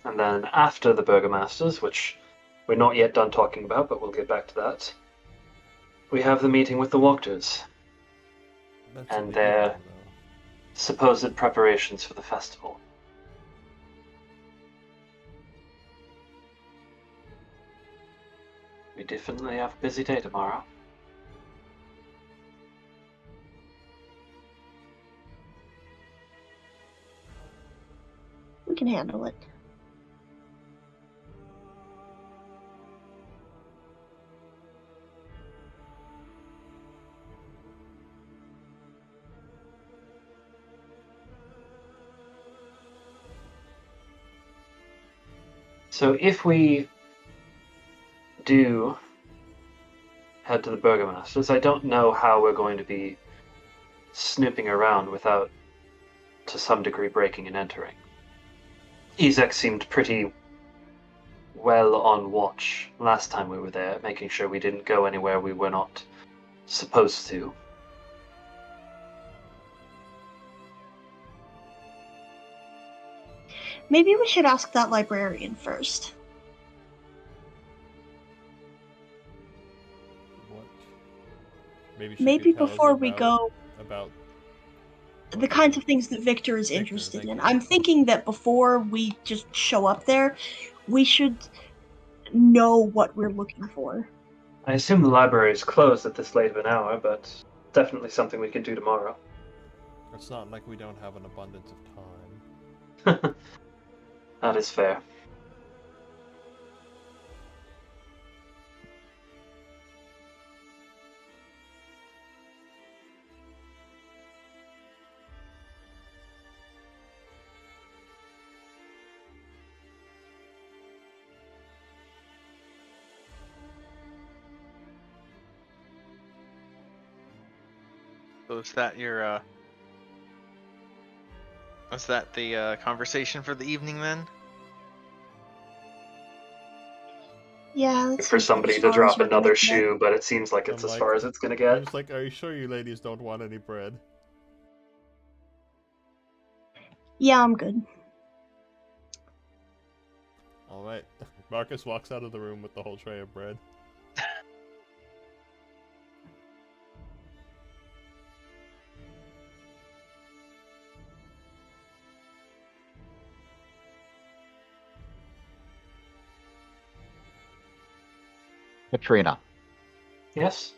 And then after the Burgomasters, which we're not yet done talking about, but we'll get back to that, we have the meeting with the Wachters, That's And in the they're- evening, though. supposed preparations for the festival. We definitely have a busy day tomorrow. We can handle it. So if we do head to the Burgomaster's, I don't know how we're going to be snooping around without, to some degree, breaking and entering. Ezek seemed pretty well on watch last time we were there, making sure we didn't go anywhere we were not supposed to. Maybe we should ask that librarian first. What? Maybe she Maybe could tell us before we go, about the kinds of things that Victor is Victor, interested thank in. you. I'm thinking that before we just show up there, we should know what we're looking for. I assume the library is closed at this late of an hour, but definitely something we can do tomorrow. It's not like we don't have an abundance of time. That is fair. So is that your is that the conversation for the evening then? Yeah, that For seems like somebody as to far as drop we're gonna another get. shoe, but it seems like it's I'm as like- far as it's gonna I'm get. just like, are you sure you ladies don't want any bread? Yeah, I'm good. Alright. Marcus walks out of the room with the whole tray of bread. Katrina, Yes?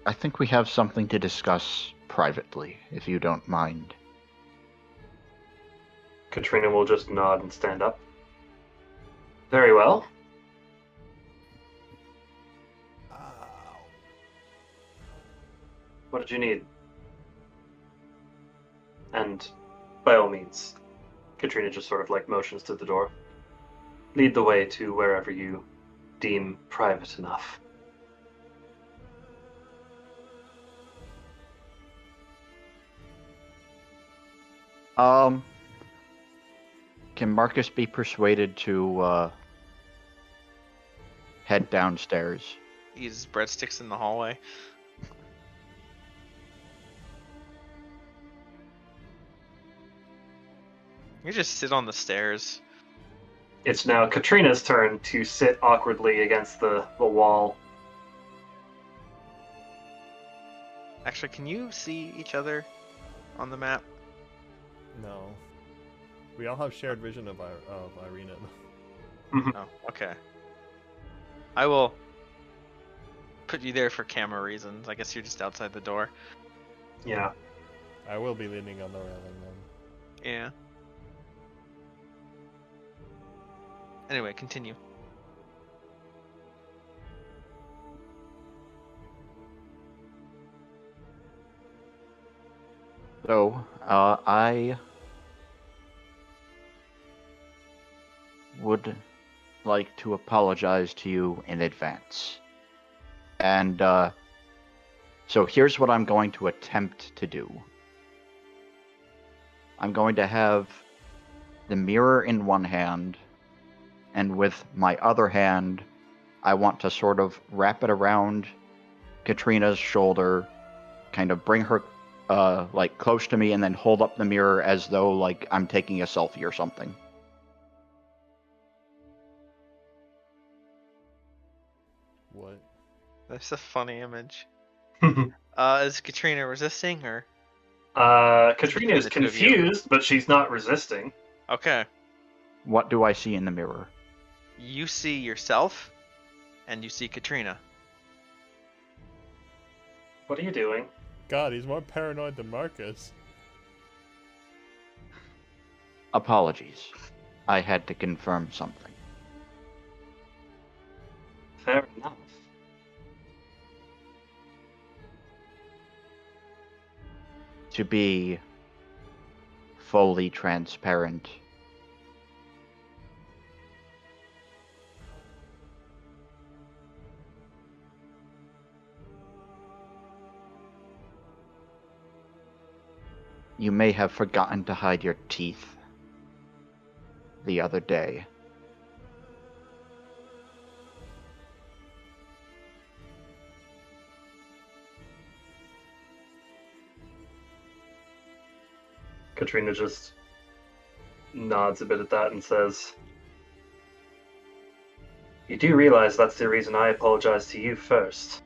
I think we have something to discuss privately, if you don't mind. Katrina will just nod and stand up. Very well. What did you need? And by all means, Katrina just sort of like motions to the door. Lead the way to wherever you deem private enough. Can Marcus be persuaded to head downstairs? Eats breadsticks in the hallway. You just sit on the stairs. It's now Katrina's turn to sit awkwardly against the wall. Actually, can you see each other on the map? No. We all have shared vision of Irina. Oh, okay. I will put you there for camera reasons. I guess you're just outside the door. Yeah. I will be leaning on the railing then. Yeah. Anyway, continue. So, I would like to apologize to you in advance. And, so here's what I'm going to attempt to do. I'm going to have the mirror in one hand, and with my other hand, I want to sort of wrap it around Katrina's shoulder, kind of bring her like close to me, and then hold up the mirror as though like I'm taking a selfie or something. What? That's a funny image. Is Katrina resisting or? Katrina is between the two of you? confused, but she's not resisting. Okay. What do I see in the mirror? You see yourself, and you see Katrina. What are you doing? God, he's more paranoid than Marcus. Apologies. I had to confirm something. Fair enough. To be fully transparent, you may have forgotten to hide your teeth the other day. Katrina just nods a bit at that and says, "You do realize that's the reason I apologized to you first."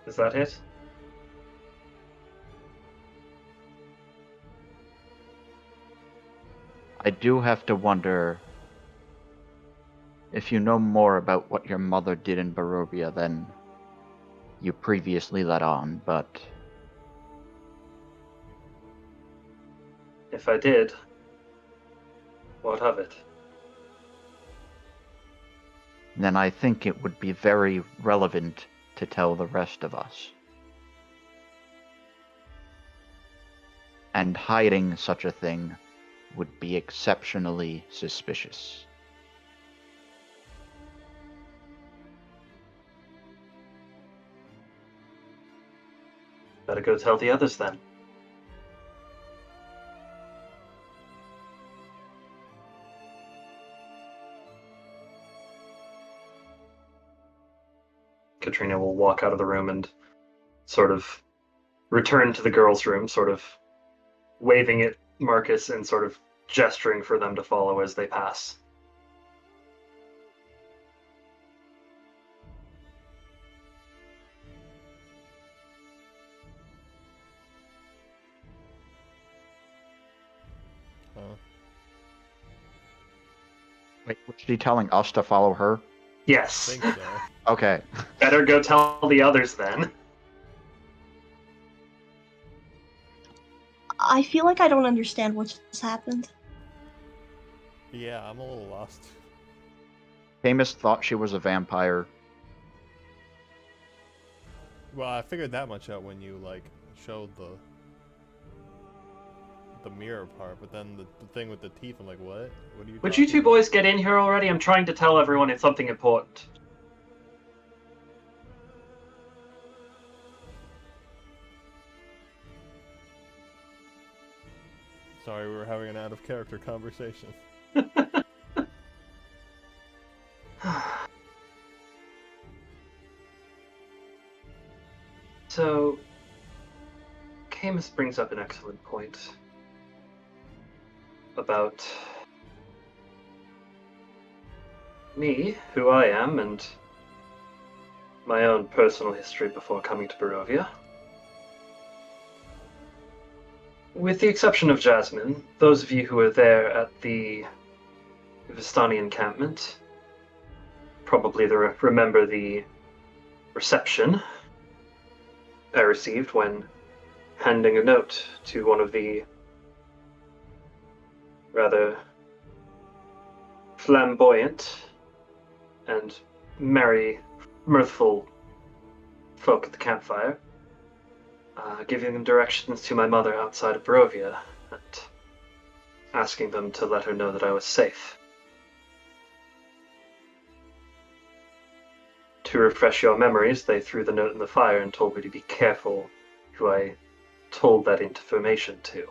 Is that it? I do have to wonder if you know more about what your mother did in Barovia than you previously let on, but If I did, what of it? then I think it would be very relevant to tell the rest of us. And hiding such a thing would be exceptionally suspicious. Better go tell the others then. Katrina will walk out of the room and sort of return to the girls' room, sort of waving at Marcus and sort of gesturing for them to follow as they pass. Wait, was she telling us to follow her? Yes. Think so. Okay. Better go tell the others then. I feel like I don't understand what just happened. Yeah, I'm a little lost. Camus thought she was a vampire. Well, I figured that much out when you showed the mirror part, but then the thing with the teeth, I'm like, what? What are you? Would you talking two boys get in here already? I'm trying to tell everyone it's something important. Sorry, we were having an out of character conversation. So, Camus brings up an excellent point about me, who I am, and my own personal history before coming to Barovia. With the exception of Jasmine, those of you who were there at the Vistani encampment probably remember the reception I received when handing a note to one of the rather flamboyant and merry, mirthful folk at the campfire, giving them directions to my mother outside of Barovia and asking them to let her know that I was safe. To refresh your memories, they threw the note in the fire and told me to be careful who I told that information to.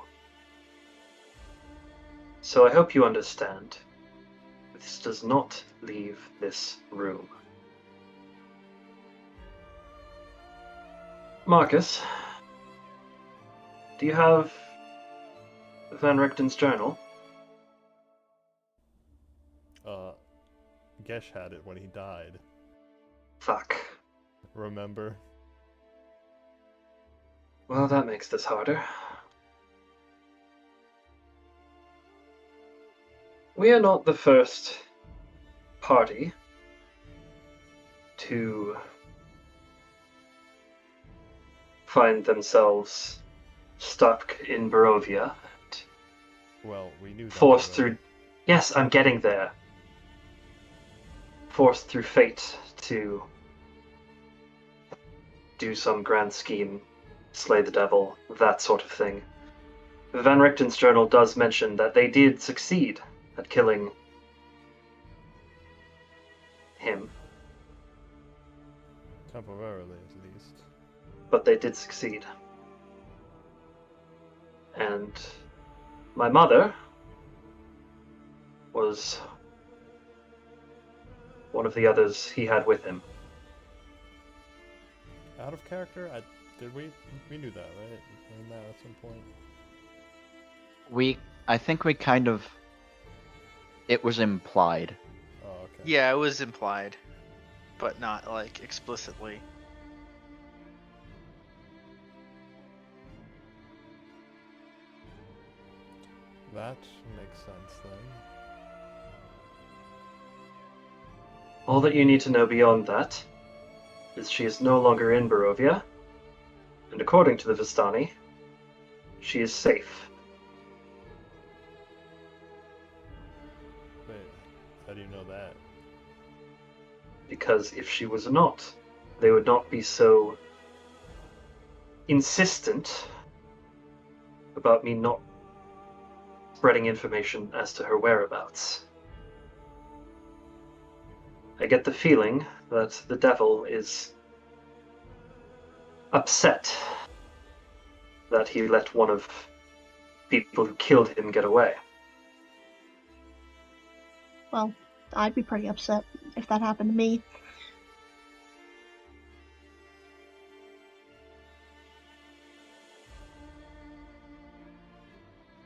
So I hope you understand. This does not leave this room. Marcus, do you have Van Richten's journal? Gesh had it when he died. Fuck. Remember? Well, that makes this harder. We are not the first party to find themselves stuck in Barovia, Well, we knew that. forced already. through. Yes, I'm getting there. Forced through fate to do some grand scheme, slay the devil, that sort of thing. Van Richten's journal does mention that they did succeed at killing him, Temporarily, at least. but they did succeed. And my mother was one of the others he had with him. Out of character? We knew that, right? We knew that at some point. I think we kind of. It was implied. Oh, okay. Yeah, it was implied, but not like explicitly. That makes sense then. All that you need to know beyond that is she is no longer in Barovia, and according to the Vistani, she is safe. Wait, how do you know that? Because if she was not, they would not be so insistent about me not spreading information as to her whereabouts. I get the feeling that the devil is upset that he let one of the people who killed him get away. Well, I'd be pretty upset if that happened to me.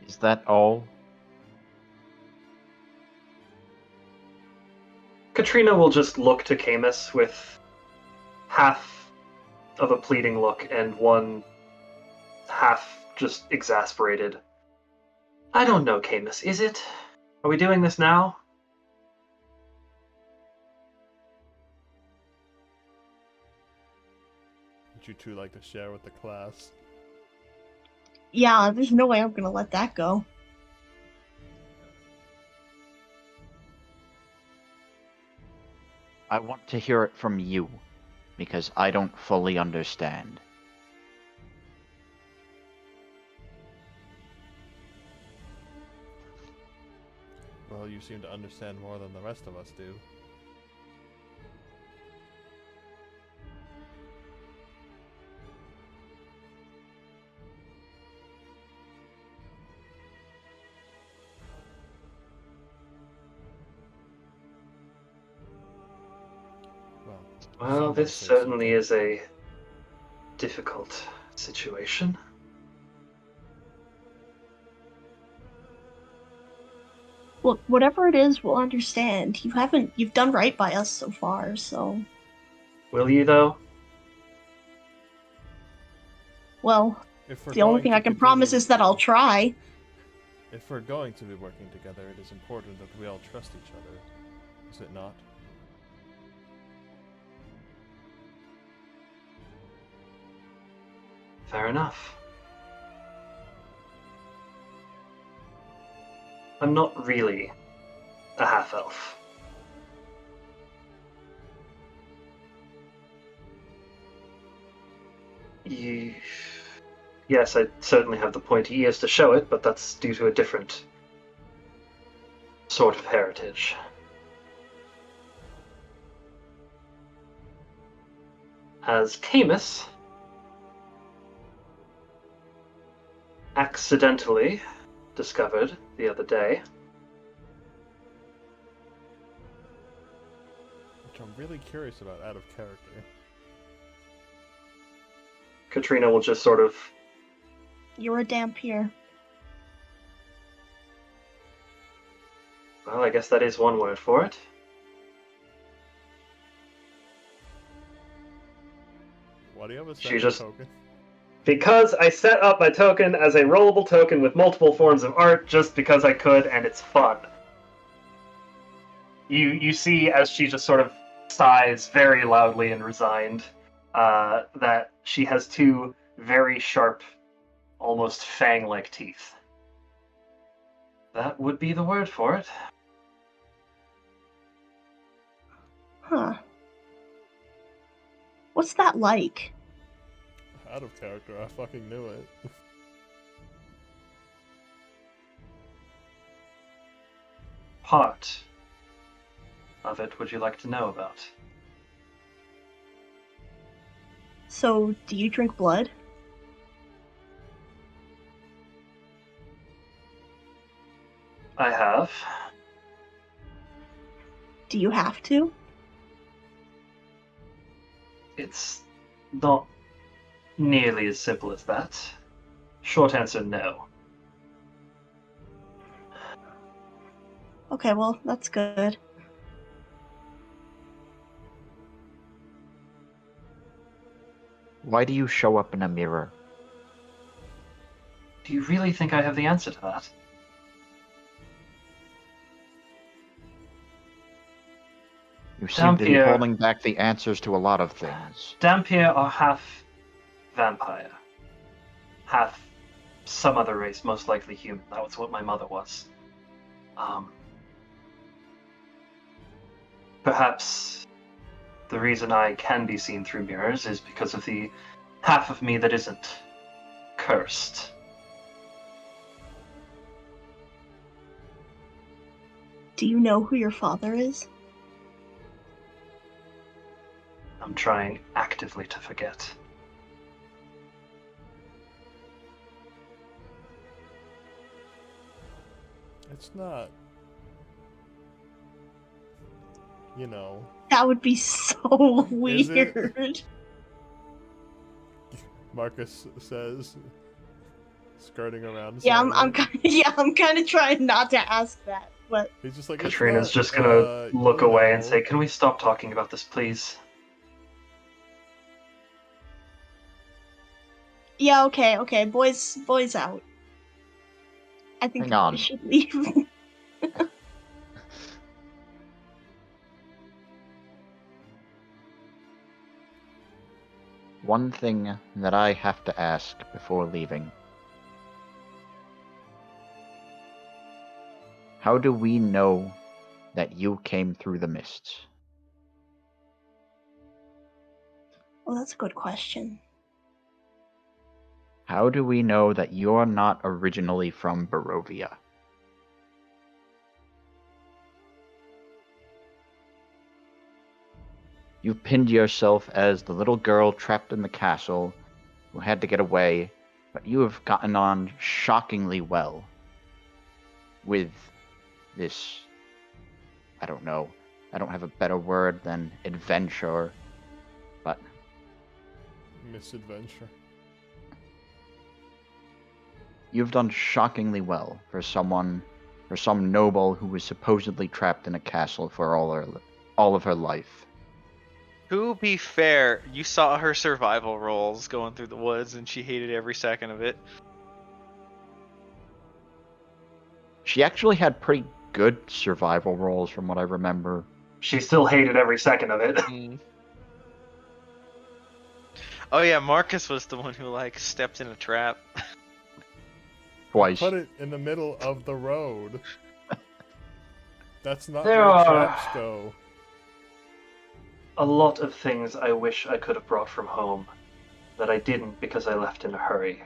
Is that all? Katrina will just look to Camus with half of a pleading look and one half just exasperated. I don't know, Camus, is it? Are we doing this now? Would you two like to share with the class? Yeah, there's no way I'm gonna let that go. I want to hear it from you, because I don't fully understand. Well, you seem to understand more than the rest of us do. Well, someone this say certainly something. is a difficult situation. Look, whatever it is, we'll understand. You've done right by us so far, so. Will you, though? Well, If we're the only going thing to I can promise continue- is that I'll try. If we're going to be working together, it is important that we all trust each other. Is it not? Fair enough. I'm not really a half-elf. Yes, I certainly have the pointy ears to show it, but that's due to a different sort of heritage. As Camus accidentally discovered the other day, Which I'm really curious about out of character. Katrina will just sort of You're a damn peer. Well, I guess that is one word for it. Why do you have a She second just- token? Because I set up my token as a rollable token with multiple forms of art just because I could, and it's fun. You see as she just sort of sighs very loudly and resigned that she has two very sharp, almost fang-like teeth. That would be the word for it. Huh. What's that like? Out of character, I fucking knew it. Part of it would you like to know about? So, do you drink blood? I have. Do you have to? It's not nearly as simple as that. Short answer, no. Okay, well, that's good. Why do you show up in a mirror? Do you really think I have the answer to that? You seem to be Dampier- holding back the answers to a lot of things. Dampier are half vampire, half some other race, most likely human. That was what my mother was. Perhaps the reason I can be seen through mirrors is because of the half of me that isn't cursed. Do you know who your father is? I'm trying actively to forget. It's not. You know. That would be so Is it? weird. Marcus says, skirting around. Yeah, I'm slightly. kind of trying not to ask that, but He's just like, Katrina's "It's just not, gonna look you away and know." say, "Can we stop talking about this, please?" yeah, okay, boys out. I think Hang the on. boys should leave. One thing that I have to ask before leaving. How do we know that you came through the mists? Well, that's a good question. How do we know that you're not originally from Barovia? You pinned yourself as the little girl trapped in the castle who had to get away, but you have gotten on shockingly well with this, I don't know, I don't have a better word than adventure, but Misadventure. you've done shockingly well for some noble who was supposedly trapped in a castle for all of her life. To be fair, you saw her survival rolls going through the woods, and she hated every second of it. She actually had pretty good survival rolls from what I remember. She still hated every second of it. Mm. Oh yeah, Marcus was the one who stepped in a trap. Twice. Put it in the middle of the road. That's not There where are- traps go. A lot of things I wish I could have brought from home that I didn't because I left in a hurry.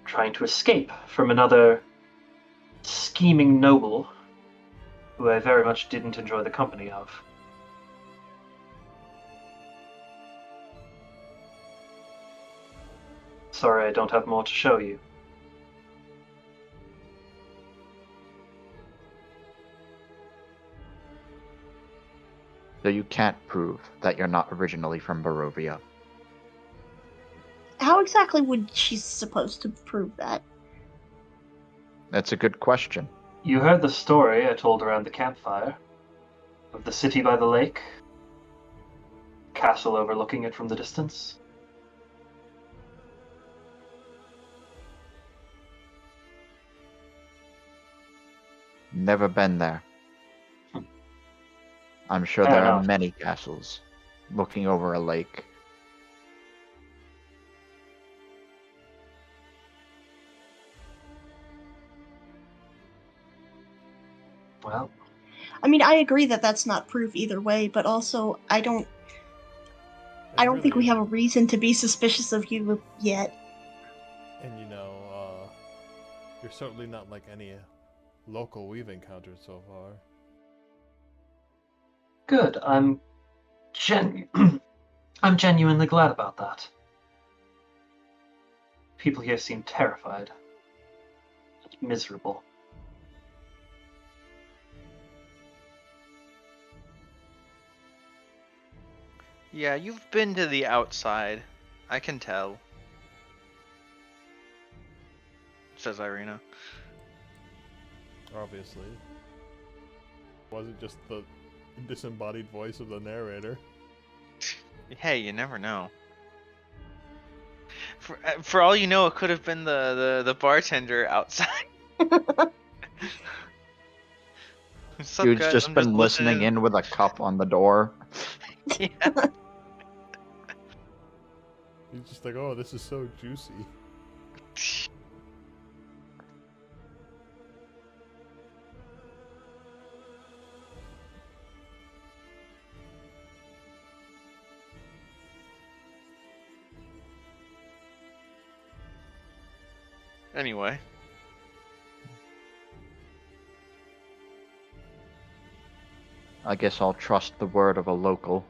Trying to escape from another scheming noble who I very much didn't enjoy the company of. Sorry, I don't have more to show you. So you can't prove that you're not originally from Barovia. How exactly would she supposed to prove that? That's a good question. You heard the story I told around the campfire of the city by the lake, castle overlooking it from the distance. Never been there. I'm sure Fair there are enough. many castles looking over a lake. Well, I mean, I agree that that's not proof either way, but also I don't think we have a reason to be suspicious of you yet. And you're certainly not like any local we've encountered so far. good. I'm genuinely glad about that. People here seem terrified. Miserable. Yeah, you've been to the outside. I can tell. Says Irina. Obviously. Wasn't just the disembodied voice of the narrator. Hey, you never know. For all you know, it could have been the bartender outside. What's up, Dude's guys? just I'm been listening in with a cup on the door. Yeah. He's just like, oh, this is so juicy. Anyway. I guess I'll trust the word of a local.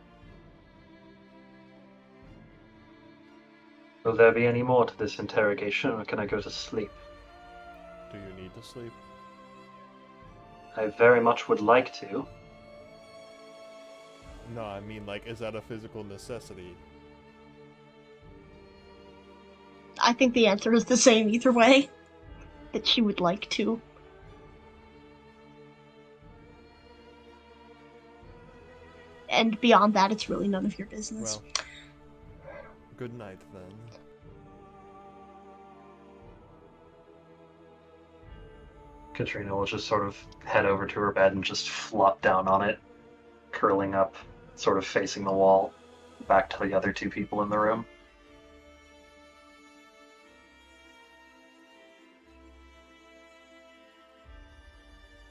Will there be any more to this interrogation, or can I go to sleep? Do you need to sleep? I very much would like to. No, I mean, like, is that a physical necessity? I think the answer is the same either way. That she would like to. And beyond that, it's really none of your business. Well, good night then. Katrina will just sort of head over to her bed and just flop down on it, curling up, sort of facing the wall, back to the other two people in the room.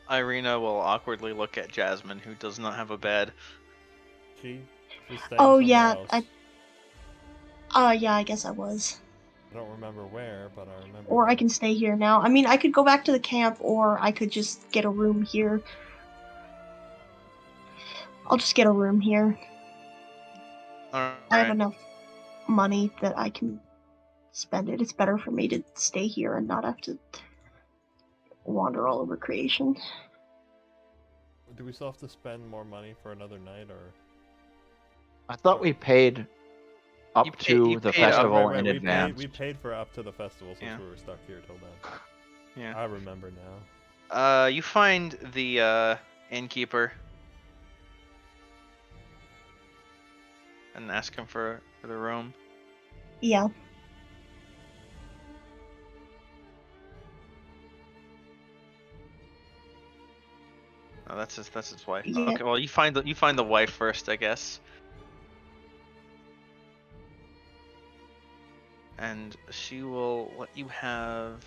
Irina will awkwardly look at Jasmine, who does not have a bed. She's staying Oh somewhere yeah, else. yeah, I guess I was. I don't remember where, but I remember. Or I that. can stay here now. I mean, I could go back to the camp, or I could just get a room here. I'll just get a room here. I have Alright. enough money that I can spend it. It's better for me to stay here and not have to wander all over creation. Do we still have to spend more money for another night, or? I thought we paid up You to the paid up, festival right, in we advance. we paid for up to the festival since Yeah. we were stuck here till then. Yeah. I remember now. You find the innkeeper and ask him for the room. Yeah. Oh, that's his wife. Yeah. Okay, well you find the wife first, I guess. And she will let you have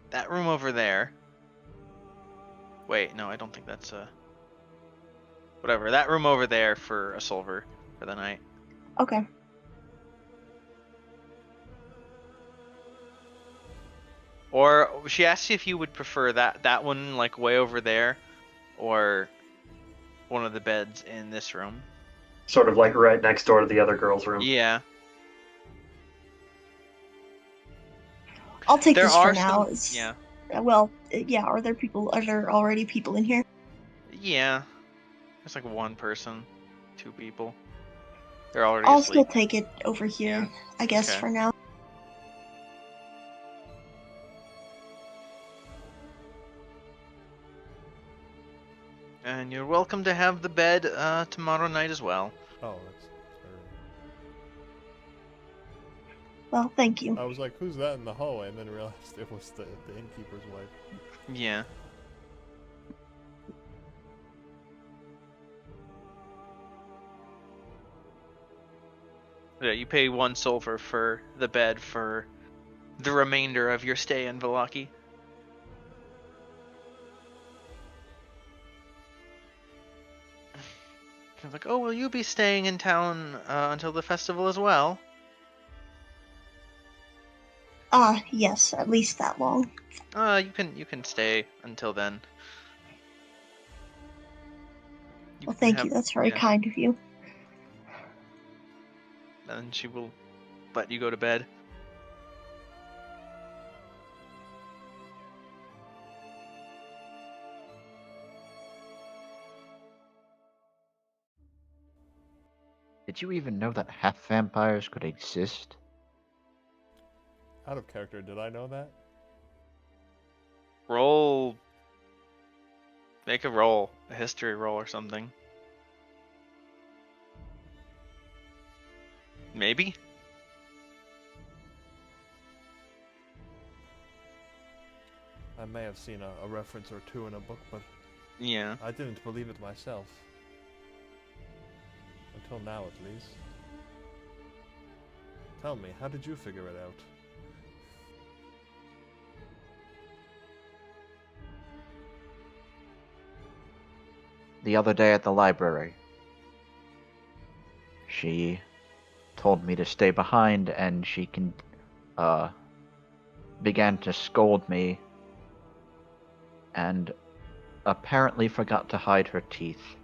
that room over there. Wait, no, I don't think that's a... Whatever, that room over there for a silver for the night. Okay. Or she asked you if you would prefer that one like way over there, or one of the beds in this room. Sort of like right next door to the other girl's room. Yeah. I'll take There this for are now. some... Yeah. Well, yeah. Are there already people in here? Yeah. There's like one person, two people. They're already I'll asleep. still take it over here, Yeah. I guess, Okay. for now. And you're welcome to have the bed tomorrow night as well. Oh, that's terrible. Well, thank you. I was like, who's that in the hallway? And then realized it was the innkeeper's wife. Yeah. Yeah, you pay 1 silver for the bed for the remainder of your stay in Vallaki. I'm like, oh, will you be staying in town until the festival as well? Yes, at least that long. You can stay until then. Well, can thank you. That's very yeah, kind of you. and she will let you go to bed. Did you even know that half vampires could exist? Out of character, did I know that? Roll. Make a roll, a history roll or something. Maybe? I may have seen a reference or two in a book, but Yeah. I didn't believe it myself. Until now, at least. Tell me, how did you figure it out? The other day at the library, she told me to stay behind, and she began to scold me, and apparently forgot to hide her teeth.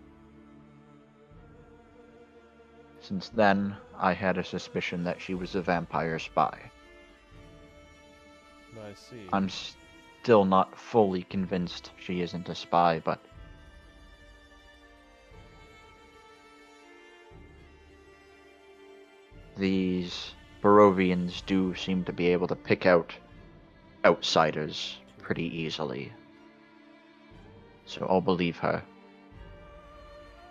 Since then, I had a suspicion that she was a vampire spy. I see. I'm still not fully convinced she isn't a spy, but these Barovians do seem to be able to pick out outsiders pretty easily. So I'll believe her.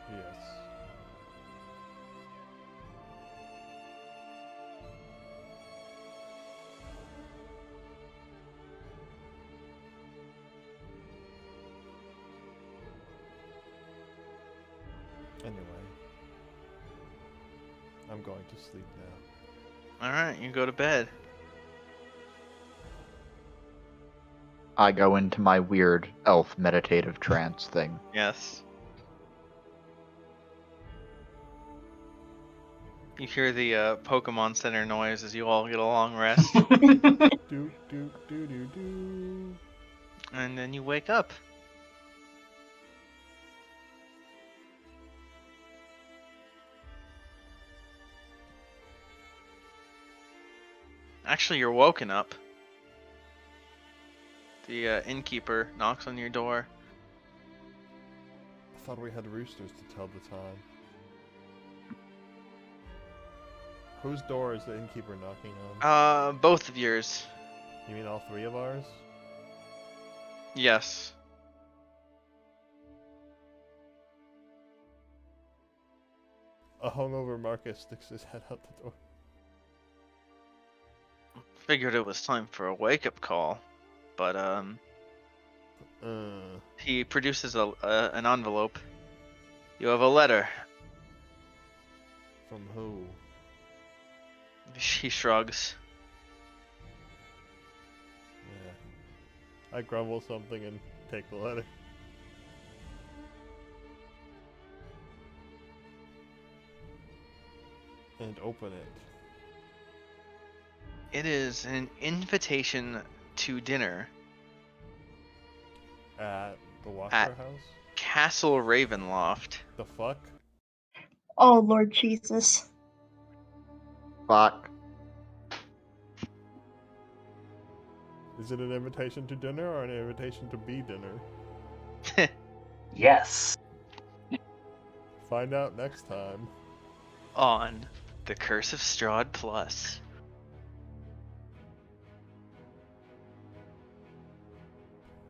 Yes. Anyway, I'm going to sleep now. Alright, you go to bed. I go into my weird elf meditative trance thing. Yes. You hear the Pokemon Center noise as you all get a long rest. Do do do do do. And then you wake up. Actually, you're woken up. The innkeeper knocks on your door. I thought we had roosters to tell the time. Whose door is the innkeeper knocking on? Both of yours. You mean all three of ours? Yes. A hungover Marcus sticks his head out the door. Figured it was time for a wake-up call. But, he produces an envelope. You have a letter. From who? He shrugs. Yeah. I grumble something and take the letter. And open it. It is an invitation to dinner At the Wachter At- house? Castle Ravenloft. The fuck? Oh, Lord Jesus. Fuck. Is it an invitation to dinner or an invitation to be dinner? Yes. Find out next time. On the Curse of Strahd Plus.